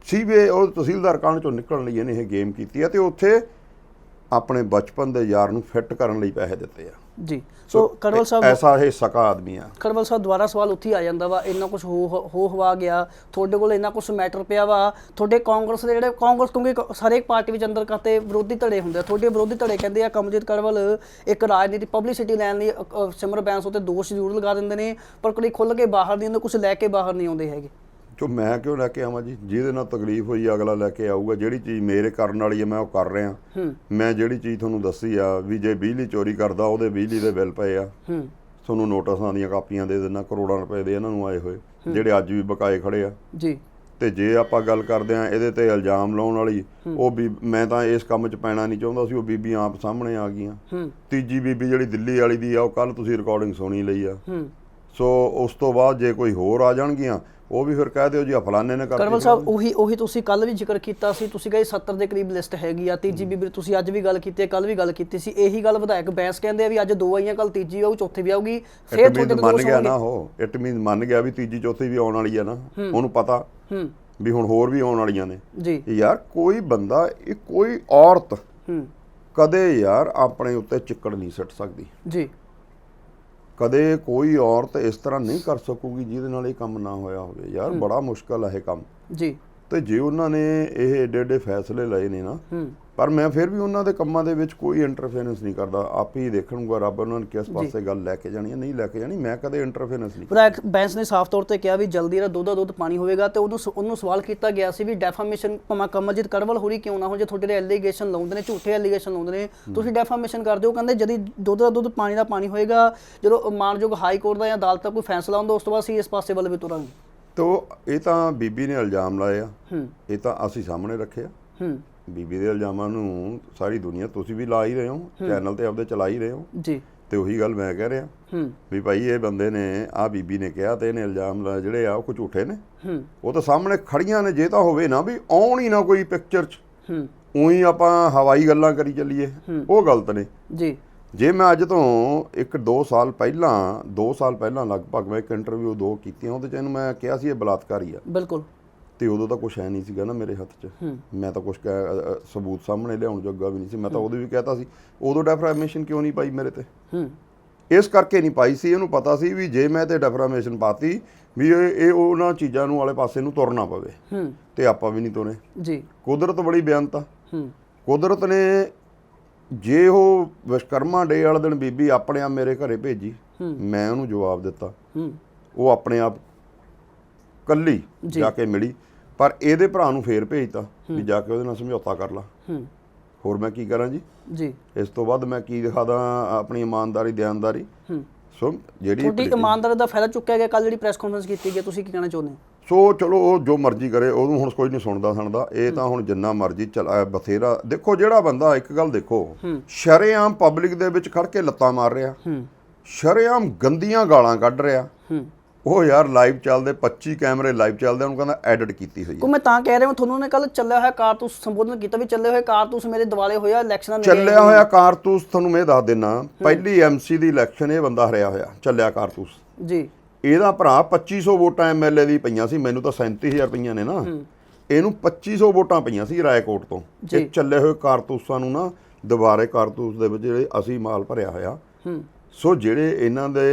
ਸੀਬੀਆਈ ਉਹ ਤਹਿਸੀਲਦਾਰ ਕਾਂਡ ਚੋਂ ਨਿਕਲਣ ਲਈ ਇਹਨੇ ਇਹ ਗੇਮ ਕੀਤੀ ਆ ਤੇ ਉੱਥੇ ਆਪਣੇ ਬਚਪਨ ਦੇ ਯਾਰ ਨੂੰ ਫਿੱਟ ਕਰਨ ਲਈ ਪੈਸੇ ਦਿੱਤੇ ਆ ਜੀ। ਸੋ ਖੜਵਲ ਸਾਹਿਬ ਐਸਾ ਇਹ ਸਕਾ ਆਦਮੀ ਆ। ਖੜਵਲ ਸਾਹਿਬ ਦੁਬਾਰਾ ਸਵਾਲ ਉੱਥੇ ਆ ਜਾਂਦਾ ਵਾ, ਇੰਨਾ ਕੁਝ ਹੋ ਹਵਾ ਗਿਆ, ਤੁਹਾਡੇ ਕੋਲ ਇੰਨਾ ਕੁਝ ਮੈਟਰ ਪਿਆ ਵਾ, ਤੁਹਾਡੇ ਕਾਂਗਰਸ ਦੇ ਜਿਹੜੇ ਕਾਂਗਰਸ ਕਿਉਂਕਿ ਹਰੇਕ ਪਾਰਟੀ ਵਿੱਚ ਅੰਦਰ ਕਰਤੇ ਵਿਰੋਧੀ ਧੜੇ ਹੁੰਦੇ ਆ, ਤੁਹਾਡੇ ਵਿਰੋਧੀ ਧੜੇ ਕਹਿੰਦੇ ਆ ਕਮਲਜੀਤ ਖੜਵਲ ਇੱਕ ਰਾਜਨੀਤੀ ਪਬਲਿਸਿਟੀ ਲੈਣ ਲਈ ਸਿਮਰ ਬੈਂਸ ਉੱਤੇ ਦੋਸ਼ ਜ਼ਰੂਰ ਲਗਾ ਦਿੰਦੇ ਨੇ ਪਰ ਕਦੇ ਖੁੱਲ੍ਹ ਕੇ ਬਾਹਰ ਨਹੀਂ ਆਉਂਦੇ, ਕੁਝ ਲੈ ਕੇ ਬਾਹਰ ਨਹੀਂ ਆਉਂਦੇ ਹੈਗੇ। ਜੋ ਮੈਂ ਕਿਉਂ ਲੈ ਕੇ ਆਵਾਂ ਜੀ? ਜਿਹਦੇ ਨਾਲ ਤਕਲੀਫ ਹੋਈ ਅਗਲਾ ਲੈ ਕੇ ਆਊਗਾ। ਜਿਹੜੀ ਚੀਜ਼ ਮੇਰੇ ਕਰਨ ਵਾਲੀ ਹੈ ਮੈਂ ਉਹ ਕਰ ਰਿਹਾ। ਮੈਂ ਜਿਹੜੀ ਚੀਜ਼ ਤੁਹਾਨੂੰ ਦੱਸੀ ਆ ਵੀ ਜੇ ਬਿਜਲੀ ਚੋਰੀ ਕਰਦਾ ਉਹਦੇ ਬਿਜਲੀ ਦੇ ਬਿੱਲ ਪਏ ਆ, ਤੁਹਾਨੂੰ ਨੋਟਿਸਾਂ ਦੀਆਂ ਕਾਪੀਆਂ ਦੇ ਦੇਣਾ, ਕਰੋੜਾਂ ਰੁਪਏ ਦੇ ਇਹਨਾਂ ਨੂੰ ਆਏ ਹੋਏ ਜਿਹੜੇ ਅੱਜ ਵੀ ਬਕਾਏ ਖੜੇ ਆ ਜੀ। ਤੇ ਜੇ ਆਪਾਂ ਗੱਲ ਕਰਦੇ ਆ ਇਹਦੇ ਤੇ ਇਲਜ਼ਾਮ ਲਾਉਣ ਵਾਲੀ, ਉਹ ਵੀ ਮੈਂ ਤਾਂ ਇਸ ਕੰਮ 'ਚ ਪੈਣਾ ਨਹੀਂ ਚਾਹੁੰਦਾ ਸੀ, ਉਹ ਬੀਬੀਆਂ ਆਪ ਸਾਹਮਣੇ ਆ ਗਈਆਂ। ਤੀਜੀ ਬੀਬੀ ਜਿਹੜੀ ਦਿੱਲੀ ਵਾਲੀ ਦੀ ਆ ਉਹ ਕੱਲ ਤੁਸੀਂ ਰਿਕਾਰਡਿੰਗ ਸੁਣੀ ਲਈ ਆ। ਸੋ ਉਸ ਤੋਂ ਬਾਅਦ ਜੇ ਕੋਈ ਹੋਰ ਆ ਜਾਣਗੀਆਂ ਉਹ ਵੀ ਫਿਰ ਕਹਿ ਦਿਓ ਜੀ ਫਲਾਣੇ ਨੇ ਕਰ ਦਿੱਤਾ। ਖੜਵਲ ਸਾਹਿਬ ਉਹੀ ਤੁਸੀਂ ਕੱਲ ਵੀ ਜ਼ਿਕਰ ਕੀਤਾ ਸੀ, ਤੁਸੀਂ ਕਹੇ 70 ਦੇ ਕਰੀਬ ਲਿਸਟ ਹੈਗੀ ਆ। ਤੀਜੀ ਬੀਬੀ ਤੁਸੀਂ ਅੱਜ ਵੀ ਗੱਲ ਕੀਤੀ ਹੈ, ਕੱਲ ਵੀ ਗੱਲ ਕੀਤੀ ਸੀ, ਇਹੀ ਗੱਲ ਵਿਧਾਇਕ ਬੈਂਸ ਕਹਿੰਦੇ ਆ ਵੀ ਅੱਜ 2 ਆਈਆਂ, ਕੱਲ ਤੀਜੀ ਆਊ, ਚੌਥੀ ਵੀ ਆਊਗੀ। ਫਿਰ ਤੁਹਾਡੇ ਮੰਨ ਗਿਆ ਨਾ ਉਹ, ਇਟ ਮੀਨ ਮੰਨ ਗਿਆ ਵੀ ਤੀਜੀ ਚੌਥੀ ਵੀ ਆਉਣ ਵਾਲੀ ਆ ਨਾ, ਉਹਨੂੰ ਪਤਾ ਵੀ ਹੁਣ ਹੋਰ ਵੀ ਆਉਣ ਵਾਲੀਆਂ ਨੇ ਜੀ। ਯਾਰ ਕੋਈ ਬੰਦਾ ਕੋਈ ਔਰਤ ਕਦੇ ਯਾਰ ਆਪਣੇ ਉੱਤੇ ਚਿੱਕੜ ਨਹੀਂ ਸਿੱਟ ਸਕਦੀ ਜੀ। ਕਦੇ ਕੋਈ ਔਰਤ ਇਸ ਤਰ੍ਹਾਂ ਨਹੀਂ ਕਰ ਸਕੂਗੀ ਜਿਹਦੇ ਨਾਲ ਇਹ ਕੰਮ ਨਾ ਹੋਇਆ ਹੋਵੇ। ਯਾਰ ਬੜਾ ਮੁਸ਼ਕਲ ਹੈ ਇਹ ਕੰਮ ਜੀ। ਤੇ ਜੇ ਉਹਨਾਂ ਨੇ ਇਹ ਏਡੇ ਏਡੇ ਫੈਸਲੇ ਲਏ ਨੇ ਨਾ, ਪਰ ਮੈਂ ਫਿਰ ਵੀ ਉਹਨਾਂ ਦੇ ਕੰਮਾਂ ਦੇ ਵਿੱਚ ਕੋਈ ਇੰਟਰਫੇਰੈਂਸ ਨਹੀਂ ਕਰਦਾ। ਆਪ ਹੀ ਦੇਖਣਗਾ ਰੱਬ ਉਹਨਾਂ ਨੇ ਕਿਸ ਪਾਸੇ ਗੱਲ ਲੈ ਕੇ ਜਾਣੀ ਹੈ, ਨਹੀਂ ਲੈ ਕੇ ਜਾਣੀ। ਮੈਂ ਕਦੇ ਇੰਟਰਫੇਰੈਂਸ ਨਹੀਂ। ਵਿਧਾਇਕ ਬੈਂਸ ਨੇ ਸਾਫ਼ ਤੌਰ ਤੇ ਕਿਹਾ ਵੀ ਜਲਦੀ ਦਾ ਦੁੱਧ ਪਾਣੀ ਹੋਵੇਗਾ ਤੇ ਉਹਨੂੰ ਸਵਾਲ ਕੀਤਾ ਗਿਆ ਸੀ ਵੀ ਡੈਫਾਮੇਸ਼ਨ ਭਾਵੇਂ ਕਮਲਜੀਤ ਖੜਵਲ ਹੋਰੀ ਕਿਉਂ ਨਾ ਹੋ, ਜੇ ਤੁਹਾਡੇ ਐਲੀਗੇਸ਼ਨ ਲਾਉਂਦੇ ਨੇ, ਝੂਠੇ ਐਲੀਗੇਸ਼ਨ ਲਾਉਂਦੇ ਨੇ, ਤੁਸੀਂ ਡੈਫਾਮੇਸ਼ਨ ਕਰਦੇ ਹੋ। ਕਹਿੰਦੇ ਜਦੀ ਦੁੱਧ ਦਾ ਦੁੱਧ ਪਾਣੀ ਦਾ ਪਾਣੀ ਹੋਏਗਾ, ਜਦੋਂ ਮਾਨਯੋਗ ਹਾਈ ਕੋਰਟ ਦਾ ਜਾਂ ਅਦਾਲਤ ਦਾ ਕੋਈ ਫੈਸਲਾ ਹੁੰਦਾ ਉਸ ਤੋਂ ਬਾਅਦ ਅਸੀਂ ਇਸ ਪਾਸੇ ਵੱਲ ਵੀ ਤੁਰਾਂਗੇ। ਤੋ ਇਹ ਤਾਂ ਬੀਬੀ ਨੇ ਇਲਜ਼ਾਮ ਲਾਏ ਆ, ਇਹ ਤਾਂ ਅਸੀਂ ਸਾਹਮਣੇ ਰੱਖਿਆ। ਬੀਬੀ ਦੇ ਇਲਜ਼ਾਮਾਂ ਨੂੰ ਸਾਰੀ ਦੁਨੀਆ, ਤੁਸੀਂ ਵੀ ਲਾ ਹੀ ਰਹੇ ਹੋ, ਚੈਨਲ ਤੇ ਆਪਦੇ ਚਲਾ ਹੀ ਰਹੇ ਹੋ ਜੀ। ਤੇ ਉਹੀ ਗੱਲ ਮੈਂ ਕਹਿ ਰਿਹਾ ਵੀ ਭਾਈ ਇਹ ਬੰਦੇ ਨੇ, ਆਹ ਬੀਬੀ ਨੇ ਕਿਹਾ ਤੇ ਇਹਨੇ ਇਲਜ਼ਾਮ ਲਾਏ ਜਿਹੜੇ ਆ ਉਹ ਕੋਈ ਝੂਠੇ ਨੇ। ਉਹ ਤਾਂ ਸਾਹਮਣੇ ਖੜੀਆਂ ਨੇ। ਜੇ ਤਾਂ ਹੋਵੇ ਨਾ ਵੀ ਆਉਣ ਹੀ ਨਾ ਕੋਈ ਪਿਕਚਰ 'ਚ, ਉਹੀ ਆਪਾਂ ਹਵਾਈ ਗੱਲਾਂ ਕਰੀ ਚੱਲੀਏ, ਉਹ ਗਲਤ ਨੇ ਜੀ। ਜੇ ਮੈਂ ਅੱਜ ਤੋਂ 2 ਸਾਲ ਪਹਿਲਾਂ ਲਗਭਗ ਮੈਂ ਇੱਕ ਇੰਟਰਵਿਊ 2 ਕੀਤੀਆਂ, ਉਹਦੇ 'ਚ ਇਹਨੂੰ ਮੈਂ ਕਿਹਾ ਸੀ ਇਹ ਬਲਾਤਕਾਰੀ ਆ। ਬਿਲਕੁਲ। ਤੇ ਉਦੋਂ ਤਾਂ ਕੁਛ ਹੈ ਨਹੀਂ ਸੀਗਾ ਨਾ ਮੇਰੇ ਹੱਥ 'ਚ, ਮੈਂ ਤਾਂ ਕੁਛ ਸਬੂਤ ਸਾਹਮਣੇ ਲਿਆਉਣ ਜੋਗਾ ਵੀ ਨਹੀਂ ਸੀ। ਮੈਂ ਤਾਂ ਉਦੋਂ ਵੀ ਕਹਿਤਾ ਸੀ, ਉਦੋਂ ਡੈਫਾਮੇਸ਼ਨ ਕਿਉਂ ਨਹੀਂ ਪਾਈ ਮੇਰੇ ਤੇ? ਇਸ ਕਰਕੇ ਨਹੀਂ ਪਾਈ ਸੀ, ਇਹਨੂੰ ਪਤਾ ਸੀ ਵੀ ਜੇ ਮੈਂ ਤੇ ਡੈਫਾਮੇਸ਼ਨ ਪਾਤੀ ਵੀ ਇਹ ਉਹਨਾਂ ਚੀਜ਼ਾਂ ਨੂੰ ਵਾਲੇ ਪਾਸੇ ਨੂੰ ਤੁਰਨਾ ਪਵੇ ਤੇ ਆਪਾਂ ਵੀ ਨਹੀਂ ਤੁਰੇ ਜੀ। ਕੁਦਰਤ ਬੜੀ ਬਿਆਨਤ ਆ। ਕੁਦਰਤ ਨੇ ਜੇ ਉਹ ਵਿਸ਼ਕਰਮਾ ਡੇ ਵਾਲੇ ਦਿਨ ਬੀਬੀ ਆਪਣੇ ਆਪ ਮੇਰੇ ਘਰੇ ਭੇਜੀ, ਮੈਂ ਉਹਨੂੰ ਜਵਾਬ ਦਿੱਤਾ, ਉਹ ਆਪਣੇ ਆਪ ਕੱਲੀ ਜਾ ਕੇ ਮਿਲੀ, ਪਰ ਇਹਦੇ ਭਰਾ ਨੂੰ ਫੇਰ ਭੇਜਤਾ ਵੀ ਜਾ ਕੇ ਉਹਦੇ ਨਾਲ ਸਮਝੌਤਾ ਕਰ ਲਾ। ਹੋਰ ਮੈਂ ਕੀ ਕਰਾਂ ਜੀ? ਇਸ ਤੋਂ ਬਾਅਦ ਮੈਂ ਕੀ ਦਿਖਾਦਾ ਆਪਣੀ ਇਮਾਨਦਾਰੀ, ਦਿਆਨਦਾਰੀ? ਸੋ ਜਿਹੜੀ ਤੁਹਾਡੀ ਇਮਾਨਦਾਰੀ ਦਾ ਫਾਇਦਾ ਚੁੱਕਿਆ ਗਿਆ। ਕੱਲ ਜਿਹੜੀ ਪ੍ਰੈਸ ਕਾਨਫਰੰਸ ਕੀਤੀ ਗਈ, ਤੁਸੀਂ ਕੀ ਕਹਿਣਾ ਚਾਹੁੰਦੇ ਹੋ? ਸੋ ਚਲੋ ਉਹ ਜੋ ਮਰਜ਼ੀ ਕਰੇ, ਉਹਨੂੰ ਹੁਣ ਕੋਈ ਨਹੀਂ ਸੁਣਦਾ। ਇਹ ਤਾਂ ਹੁਣ ਜਿੰਨਾ ਮਰਜ਼ੀ ਚਲਾ ਬਥੇਰਾ। ਦੇਖੋ ਜਿਹੜਾ ਬੰਦਾ, ਇੱਕ ਗੱਲ ਦੇਖੋ, ਸ਼ਰੇਆਮ ਪਬਲਿਕ ਦੇ ਵਿੱਚ ਖੜ ਕੇ ਲੱਤਾਂ ਮਾਰ ਰਿਹਾ, ਸ਼ਰੇਆਮ ਗੰਦੀਆਂ ਗਾਲਾਂ ਕੱਢ ਰਿਹਾ, ਉਹ ਯਾਰ ਲਾਈਵ ਚੱਲਦੇ 25 ਕੈਮਰੇ ਲਾਈਵ ਚੱਲਦੇ, ਉਹਨੂੰ ਕਹਿੰਦਾ ਐਡਿਟ ਕੀਤੀ ਹੋਈ ਹੈ। ਮੈਂ ਤਾਂ ਕਹਿ ਰਿਹਾ ਤੁਹਾਨੂੰ ਨੇ ਕੱਲ ਚੱਲਿਆ ਹੋਇਆ ਕਾਰਤੂਸ ਸੰਬੋਧਨ ਕੀਤਾ ਵੀ ਚੱਲੇ ਹੋਏ ਕਾਰਤੂਸ ਮੇਰੇ ਦਿਵਾਲੇ ਹੋਇਆ ਇਲੈਕਸ਼ਨਾਂ ਨੇ। ਚੱਲਿਆ ਹੋਇਆ ਕਾਰਤੂਸ ਤੁਹਾਨੂੰ ਮੈਂ ਦੱਸ ਦਿੰਨਾ, ਪਹਿਲੀ ਐਮਸੀ ਦੀ ਇਲੈਕਸ਼ਨ ਇਹ ਬੰਦਾ ਹਰਿਆ ਹੋਇਆ, ਚੱਲਿਆ ਕਾਰਤੂਸ ਜੀ। ਇਹਦਾ ਭਰਾ 2500 ਵੋਟਾਂ ਐਮਐਲਏ ਦੀ ਪਈਆਂ ਸੀ, ਮੈਨੂੰ ਤਾਂ 37000 ਪਈਆਂ ਨੇ ਨਾ, ਇਹਨੂੰ 2500 ਵੋਟਾਂ ਪਈਆਂ ਸੀ ਰਾਏਕੋਟ ਤੋਂ। ਇਹ ਚੱਲੇ ਹੋਏ ਕਾਰਤੂਸਾਂ ਨੂੰ ਨਾ ਦੁਬਾਰੇ ਕਾਰਤੂਸ ਦੇ ਵਿੱਚ ਜਿਹੜੇ ਅਸੀਂ ਮਾਲ ਭਰਿਆ ਹੋਇਆ। ਸੋ ਜਿਹੜੇ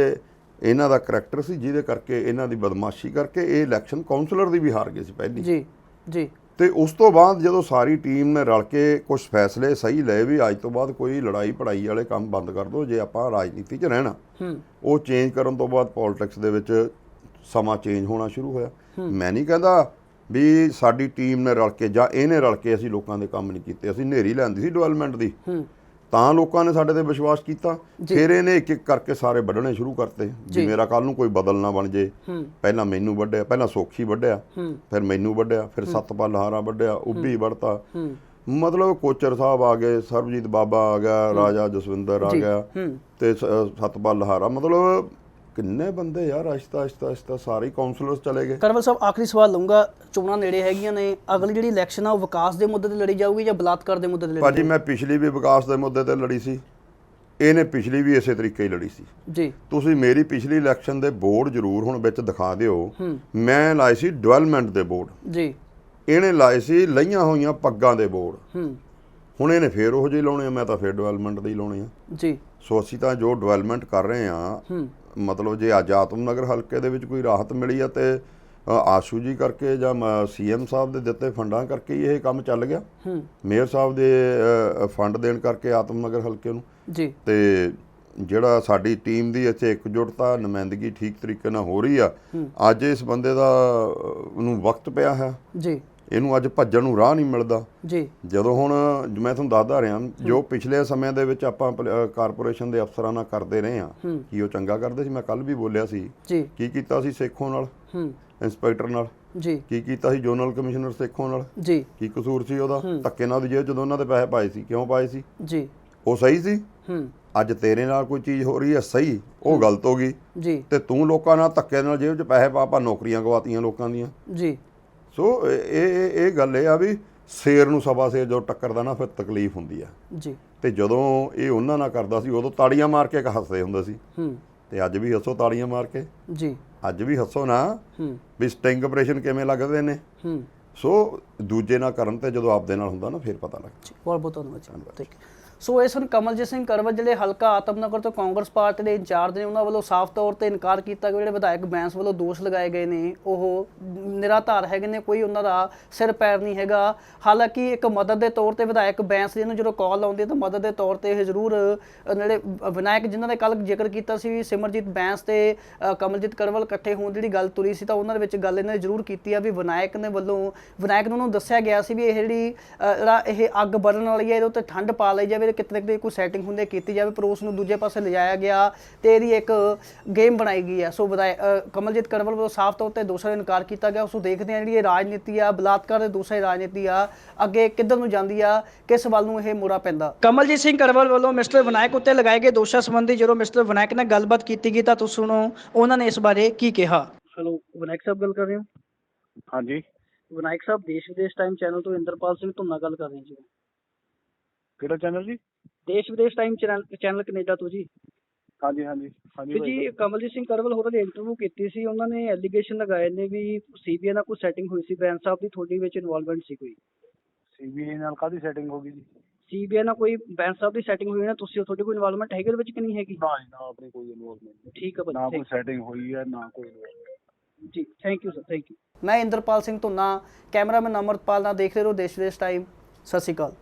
ਇਹਨਾਂ ਦਾ ਕਰੈਕਟਰ ਸੀ, ਜਿਹਦੇ ਕਰਕੇ ਇਹਨਾਂ ਦੀ ਬਦਮਾਸ਼ੀ ਕਰਕੇ ਇਹ ਇਲੈਕਸ਼ਨ ਕਾਉਂਸਲਰ ਦੀ ਵੀ ਹਾਰ ਗਏ ਸੀ ਪਹਿਲੀ ਜੀ। ਤੇ ਉਸ ਤੋਂ ਬਾਅਦ ਜਦੋਂ ਸਾਰੀ ਟੀਮ ਨੇ ਰਲ ਕੇ ਕੁਝ ਫੈਸਲੇ ਸਹੀ ਲਏ ਵੀ ਅੱਜ ਤੋਂ ਬਾਅਦ ਕੋਈ ਲੜਾਈ ਪੜਾਈ ਵਾਲੇ ਕੰਮ ਬੰਦ ਕਰ ਦਿਓ ਜੇ ਆਪਾਂ ਰਾਜਨੀਤੀ 'ਚ ਰਹਿਣਾ। ਉਹ ਚੇਂਜ ਕਰਨ ਤੋਂ ਬਾਅਦ ਪੋਲਿਟਿਕਸ ਦੇ ਵਿੱਚ ਸਮਾਂ ਚੇਂਜ ਹੋਣਾ ਸ਼ੁਰੂ ਹੋਇਆ। ਮੈਂ ਨਹੀਂ ਕਹਿੰਦਾ ਵੀ ਸਾਡੀ ਟੀਮ ਨੇ ਰਲ ਕੇ ਜਾਂ ਇਹਨੇ ਰਲ ਕੇ ਅਸੀਂ ਲੋਕਾਂ ਦੇ ਕੰਮ ਨਹੀਂ ਕੀਤੇ, ਅਸੀਂ ਨੇਰੀ ਲੈਂਦੀ ਸੀ ਡਿਵੈਲਪਮੈਂਟ ਦੀ, ਤਾਂ ਲੋਕਾਂ ਨੇ ਸਾਡੇ ਤੇ ਵਿਸ਼ਵਾਸ ਕੀਤਾ। ਫਿਰ ਇਹਨੇ ਇੱਕ ਇੱਕ ਕਰਕੇ ਸਾਰੇ ਵੱਢਣੇ ਸ਼ੁਰੂ ਕਰਤੇ ਵੀ ਮੇਰਾ ਕੱਲ ਨੂੰ ਕੋਈ ਬਦਲ ਨਾ ਬਣ ਜੇ। ਪਹਿਲਾਂ ਮੈਨੂੰ ਵੱਢਿਆ, ਪਹਿਲਾਂ ਸੋਖੀ ਵੱਢਿਆ, ਫਿਰ ਮੈਨੂੰ ਵੱਢਿਆ, ਫਿਰ ਸਤਪਾਲ ਹਾਰਾ ਵੱਢਿਆ, ਉੱਭੀ ਵੱਢਤਾ। ਮਤਲਬ ਕੋਚਰ ਸਾਹਿਬ ਆ ਗਏ, ਸਰਬਜੀਤ ਬਾਬਾ ਆ ਗਿਆ, ਰਾਜਾ ਜਸਵਿੰਦਰ ਆ ਗਿਆ ਤੇ ਸਤਪਾਲ ਹਾਰਾ, ਮਤਲਬ ਕਿੰਨੇ ਬੰਦੇ ਯਾਰ ਆਹਿਸਤਾ ਸਾਰੇ ਕਾਉਂਸਲਰਸ ਚਲੇ ਗਏ। ਕਰਵਲ ਸਾਹਿਬ, ਆਖਰੀ ਸਵਾਲ ਲਊਂਗਾ, ਚੋਣਾਂ ਨੇੜੇ ਹੈਗੀਆਂ ਨੇ, ਅਗਲੀ ਜਿਹੜੀ ਇਲੈਕਸ਼ਨ ਆ ਉਹ ਵਿਕਾਸ ਦੇ ਮੁੱਦੇ ਤੇ ਲੜੀ ਜਾਊਗੀ ਜਾਂ ਬਲਾਤਕਾਰ ਦੇ ਮੁੱਦੇ ਤੇ ਲੜੀ? ਭਾਜੀ ਮੈਂ ਪਿਛਲੀ ਵੀ ਵਿਕਾਸ ਦੇ ਮੁੱਦੇ ਤੇ ਲੜੀ ਸੀ, ਇਹਨੇ ਪਿਛਲੀ ਵੀ ਇਸੇ ਤਰੀਕੇ ਹੀ ਲੜੀ ਸੀ ਜੀ। ਤੁਸੀਂ ਮੇਰੀ ਪਿਛਲੀ ਇਲੈਕਸ਼ਨ ਦੇ ਬੋਰਡ ਜ਼ਰੂਰ ਹੁਣ ਵਿੱਚ ਦਿਖਾ ਦਿਓ। ਮੈਂ ਲਾਏ ਸੀ ਡਿਵੈਲਪਮੈਂਟ ਦੇ ਬੋਰਡ ਜੀ, ਇਹਨੇ ਲਾਏ ਸੀ ਲਈਆਂ ਹੋਈਆਂ ਪੱਗਾਂ ਦੇ ਬੋਰਡ। ਹੁਣ ਇਹਨੇ ਫੇਰ ਉਹੋ ਜਿਹੇ ਲਾਉਣੇ ਆ, ਮੈਂ ਤਾਂ ਫੇਰ ਡਿਵੈਲਪਮੈਂਟ ਦੇ ਹੀ ਲਾਉਣੇ ਆ ਜੀ। ਸੋ ਅਸੀਂ ਤਾਂ ਜੋ ਡਿਵੈਲਪਮੈਂਟ ਕਰ ਰਹੇ ਆ, ਮਤਲਬ ਜੇ ਅੱਜ ਆਤਮ ਨਗਰ ਹਲਕੇ ਦੇ ਵਿੱਚ ਕੋਈ ਰਾਹਤ ਮਿਲੀ ਆ ਤੇ ਆਸ਼ੂ ਜੀ ਕਰਕੇ ਜਾਂ ਸੀਐਮ ਸਾਹਿਬ ਦੇ ਦਿੱਤੇ ਫੰਡਾਂ ਕਰਕੇ ਹੀ ਇਹ ਕੰਮ ਚੱਲ ਗਿਆ। ਮੇਅਰ ਸਾਹਿਬ ਦੇ ਫੰਡ ਦੇਣ ਕਰਕੇ ਆਤਮ ਨਗਰ ਹਲਕੇ ਨੂੰ ਜੀ। ਤੇ ਜਿਹੜਾ ਸਾਡੀ ਟੀਮ ਦੀ ਇੱਥੇ ਇਕਜੁੱਟਤਾ, ਨੁਮਾਇੰਦਗੀ ਠੀਕ ਤਰੀਕੇ ਨਾਲ ਹੋ ਰਹੀ ਆ। ਅੱਜ ਇਸ ਬੰਦੇ ਦਾ ਨੂੰ ਵਕਤ ਪਿਆ ਹੈ ਜੀ, ਇਹਨੂੰ ਅੱਜ ਭੱਜਣ ਨੂੰ ਰਾਹ ਨਹੀਂ ਮਿਲਦਾ ਜੀ। ਜਦੋਂ ਹੁਣ ਮੈਂ ਤੁਹਾਨੂੰ ਦੱਸਦਾ ਰਿਹਾ, ਜੋ ਪਿਛਲੇ ਸਮੇਂ ਦੇ ਵਿੱਚ ਆਪਾਂ ਕਾਰਪੋਰੇਸ਼ਨ ਦੇ ਅਫਸਰਾਂ ਨਾਲ ਕਰਦੇ ਰਹੇ ਆ, ਕੀ ਉਹ ਚੰਗਾ ਕਰਦੇ ਸੀ? ਮੈਂ ਕੱਲ ਵੀ ਬੋਲਿਆ ਸੀ ਕੀ ਕੀਤਾ ਸੀ ਸੇਖੋਂ ਨਾਲ, ਇੰਸਪੈਕਟਰ ਨਾਲ ਜੀ, ਕੀ ਕੀਤਾ ਸੀ ਜ਼ੋਨਲ ਕਮਿਸ਼ਨਰ ਸੇਖੋਂ ਨਾਲ ਜੀ, ਕੀ ਕਸੂਰ ਸੀ ਉਹਦਾ? ਧੱਕੇ ਨਾਲ ਜੇ ਜਦੋਂ ਉਹਨਾਂ ਦੇ ਪੈਸੇ ਪਾਏ ਸੀ, ਕਿਉਂ ਪਾਏ ਸੀ ਜੀ? ਉਹ ਸਹੀ ਸੀ। ਅੱਜ ਤੇਰੇ ਨਾਲ ਕੋਈ ਚੀਜ਼ ਹੋ ਰਹੀ ਹੈ ਸਹੀ, ਉਹ ਗਲਤ ਹੋ ਗਈ ਜੀ, ਤੇ ਤੂੰ ਲੋਕਾਂ ਨਾਲ ਧੱਕੇ ਨਾਲ ਜੇਬ 'ਚ ਪੈਸੇ ਪਾ ਨੌਕਰੀਆਂ ਗਵਾਤੀਆਂ ਲੋਕਾਂ ਦੀਆਂ ਜੀ। ਸੋ ਇਹ ਗੱਲ ਇਹ ਆ ਵੀ ਸ਼ੇਰ ਨੂੰ ਸਵਾ ਸ਼ੇਰ ਜੋ ਟੱਕਰਦਾ ਨਾ, ਫਿਰ ਤਕਲੀਫ ਹੁੰਦੀ ਆ ਜੀ। ਤੇ ਜਦੋਂ ਇਹ ਉਹਨਾਂ ਨਾਲ ਕਰਦਾ ਸੀ, ਉਦੋਂ ਤਾੜੀਆਂ ਮਾਰ ਕੇ ਹੱਸਦੇ ਹੁੰਦੇ ਸੀ, ਤੇ ਅੱਜ ਵੀ ਹੱਸੋ ਤਾੜੀਆਂ ਮਾਰ ਕੇ ਜੀ। ਅੱਜ ਵੀ ਹੱਸੋ ਨਾ ਵੀ ਸਟਿੰਗ ਆਪਰੇਸ਼ਨ ਕਿਵੇਂ ਲੱਗਦੇ ਨੇ। ਸੋ ਦੂਜੇ ਨਾਲ ਕਰਨ ਤੇ ਜਦੋਂ ਆਪਦੇ ਨਾਲ ਹੁੰਦਾ ਨਾ, ਫਿਰ ਪਤਾ ਲੱਗਦਾ। ਬਹੁਤ ਬਹੁਤ ਧੰਨਵਾਦ। ਸੋ ਇਹ ਸਨ ਕਮਲਜੀਤ ਸਿੰਘ ਕਰਵਲ, ਜਿਹੜੇ ਹਲਕਾ ਆਤਮਨਗਰ ਤੋਂ ਕਾਂਗਰਸ ਪਾਰਟੀ ਦੇ ਇੰਚਾਰਜ ਨੇ। ਉਹਨਾਂ ਵੱਲੋਂ ਸਾਫ਼ ਤੌਰ ਤੇ ਇਨਕਾਰ ਕੀਤਾ ਕਿ ਜਿਹੜੇ ਵਿਧਾਇਕ ਬੈਂਸ ਵੱਲੋਂ ਦੋਸ਼ ਲਗਾਏ ਗਏ ਨੇ ਉਹ ਨਿਰਾਧਾਰ ਹੈਗੇ ਨੇ, ਕੋਈ ਉਹਨਾਂ ਦਾ ਸਿਰ ਪੈਰ ਨਹੀਂ ਹੈਗਾ। ਹਾਲਾਂਕਿ ਇੱਕ ਮਦਦ ਦੇ ਤੌਰ ਤੇ ਵਿਧਾਇਕ ਬੈਂਸ ਜੀ ਨੂੰ ਜਦੋਂ ਕਾਲ ਆਉਂਦੀ ਹੈ ਤਾਂ ਮਦਦ ਦੇ ਤੌਰ ਤੇ ਇਹ ਜ਼ਰੂਰ ਜਿਹੜੇ ਵਿਨਾਇਕ ਜਿਨ੍ਹਾਂ ਦੇ ਕੱਲ੍ਹ ਜ਼ਿਕਰ ਕੀਤਾ ਸੀ ਸਿਮਰਜੀਤ ਬੈਂਸ ਤੇ ਕਮਲਜੀਤ ਕਰਵਲ ਇਕੱਠੇ ਹੋਣ ਦੀ ਜਿਹੜੀ ਗੱਲ ਤੁਰੀ ਸੀ, ਤਾਂ ਉਹਨਾਂ ਦੇ ਵਿੱਚ ਗੱਲ ਇਹਨਾਂ ਨੇ ਜ਼ਰੂਰ ਕੀਤੀ ਆ ਵੀ ਵਿਨਾਇਕ ਨੂੰ ਉਹਨੂੰ ਦੱਸਿਆ ਗਿਆ ਸੀ ਵੀ ਇਹ ਜਿਹੜੀ ਇਹ ਅੱਗ ਬਲਣ ਵਾਲੀ ਹੈ, ਇਹਦੇ ਉੱਤੇ ਠੰਡ ਪਾ ਲਈ ਜਾਵੇ, ਕਿਤੇ ਨਾ ਕਿਤੇ ਕੋਈ ਸੈਟਿੰਗ ਹੁੰਦੀ ਕੀਤੀ ਜਾਵੇ, ਪਰ ਉਸ ਨੂੰ ਦੂਜੇ ਪਾਸੇ ਲਿਜਾਇਆ ਗਿਆ ਤੇ ਇਹਦੀ ਇੱਕ ਗੇਮ ਬਣਾਈ ਗਈ ਹੈ। ਸੋ ਕਮਲਜੀਤ ਕਰਵਲ ਵੱਲੋਂ ਸਾਫ਼ ਤੌਰ ਤੇ ਦੋਸ਼ਾਂ ਦਾ ਇਨਕਾਰ ਕੀਤਾ ਗਿਆ। ਉਸ ਨੂੰ ਦੇਖਦੇ ਆ ਜਿਹੜੀ ਇਹ ਰਾਜਨੀਤੀ ਆ, ਬਲਾਤਕਾਰ ਦੇ ਦੋਸ਼ਾਂ ਦੀ ਰਾਜਨੀਤੀ ਆ, ਅੱਗੇ ਕਿੱਧਰ ਨੂੰ ਜਾਂਦੀ ਆ, ਕਿਸ ਵੱਲ ਨੂੰ ਇਹ ਮੋੜਾ ਪੈਂਦਾ। ਕਮਲਜੀਤ ਸਿੰਘ ਕਰਵਲ ਵੱਲੋਂ ਮਿਸਟਰ ਵਿਨਾਇਕ ਉੱਤੇ ਲਗਾਏ ਗਏ ਦੋਸ਼ਾਂ ਸੰਬੰਧੀ ਜਦੋਂ ਮਿਸਟਰ ਵਿਨਾਇਕ ਨਾਲ ਗੱਲਬਾਤ ਕੀਤੀ ਗਈ ਤਾਂ ਤੁਸੀਂ ਸੁਣੋ ਉਹਨਾਂ ਨੇ ਇਸ ਬਾਰੇ ਕੀ ਕਿਹਾ। ਹੈਲੋ, ਵਿਨਾਇਕ ਸਾਹਿਬ ਗੱਲ ਕਰ ਰਹੇ ਹੋ? ਹਾਂਜੀ ਵਿਨਾਇਕ ਸਾਹਿਬ, ਦੇਸ਼ ਵਿਦੇਸ਼ ਟਾਈਮ ਚੈਨਲ ਤੋਂ ਇੰਦਰਪਾਲ ਸਿੰਘ ਧੁੰਨਾ ਗੱਲ ਕਰ ਰਹੇ ਜੀ। ਕਿਹੜਾ ਚੈਨਲ ਜੀ? ਦੇਸ਼ ਵਿਦੇਸ਼ ਟਾਈਮ ਚੈਨਲ ਕੈਨੇਡਾ ਤੋਂ ਜੀ। ਹਾਂਜੀ ਹਾਂਜੀ ਹਾਂਜੀ ਜੀ, ਕਮਲਜੀਤ ਸਿੰਘ ਕਰਵਲ ਹੋਰਾਂ ਦੀ ਇੰਟਰਵਿਊ ਕੀਤੀ ਸੀ, ਉਹਨਾਂ ਨੇ ਐਲੀਗੇਸ਼ਨ ਲਗਾਏ ਨੇ ਵੀ ਸੀਬੀਆਈ ਨਾਲ ਕੋਈ ਸੈਟਿੰਗ ਹੋਈ ਸੀ, ਬੈਂਸ ਸਾਹਿਬ ਦੀ ਤੁਹਾਡੀ ਵਿੱਚ ਇਨਵੋਲਵਮੈਂਟ ਸੀ ਕੋਈ? ਸੀਬੀਆਈ ਨਾਲ ਕਾਹਦੀ ਸੈਟਿੰਗ ਹੋ ਗਈ ਜੀ? ਸੀਬੀਆਈ ਨਾਲ ਕੋਈ ਬੈਂਸ ਸਾਹਿਬ ਦੀ ਸੈਟਿੰਗ ਹੋਈ ਨਾ, ਤੁਸੀਂ ਤੁਹਾਡੀ ਕੋਈ ਇਨਵੋਲਵਮੈਂਟ ਹੈਗੀ ਉਹਦੇ ਵਿੱਚ ਕਿ ਨਹੀਂ ਹੈਗੀ? ਨਾ ਜੀ, ਨਾ ਆਪਣੀ ਕੋਈ ਇਨਵੋਲਵਮੈਂਟ ਠੀਕ ਹੈ ਨਾ ਭਾਜੀ, ਕੋਈ ਸੈਟਿੰਗ ਹੋਈ ਹੈ ਨਾ ਕੋਈ involvement। ਜੀ thank you sir, thank you. ਮੈਂ ਇੰਦਰਪਾਲ ਸਿੰਘ ਧੁੰਨਾ, ਕੈਮਰਾਮੈਨ ਅਮਰਪਾਲ ਨਾਲ, ਦੇਖ ਰਹੇ ਹੋ ਦੇਸ਼ ਵਿਦੇਸ਼ ਟਾਈਮ। ਸਤਿ ਸ਼੍ਰੀ ਅਕਾਲ।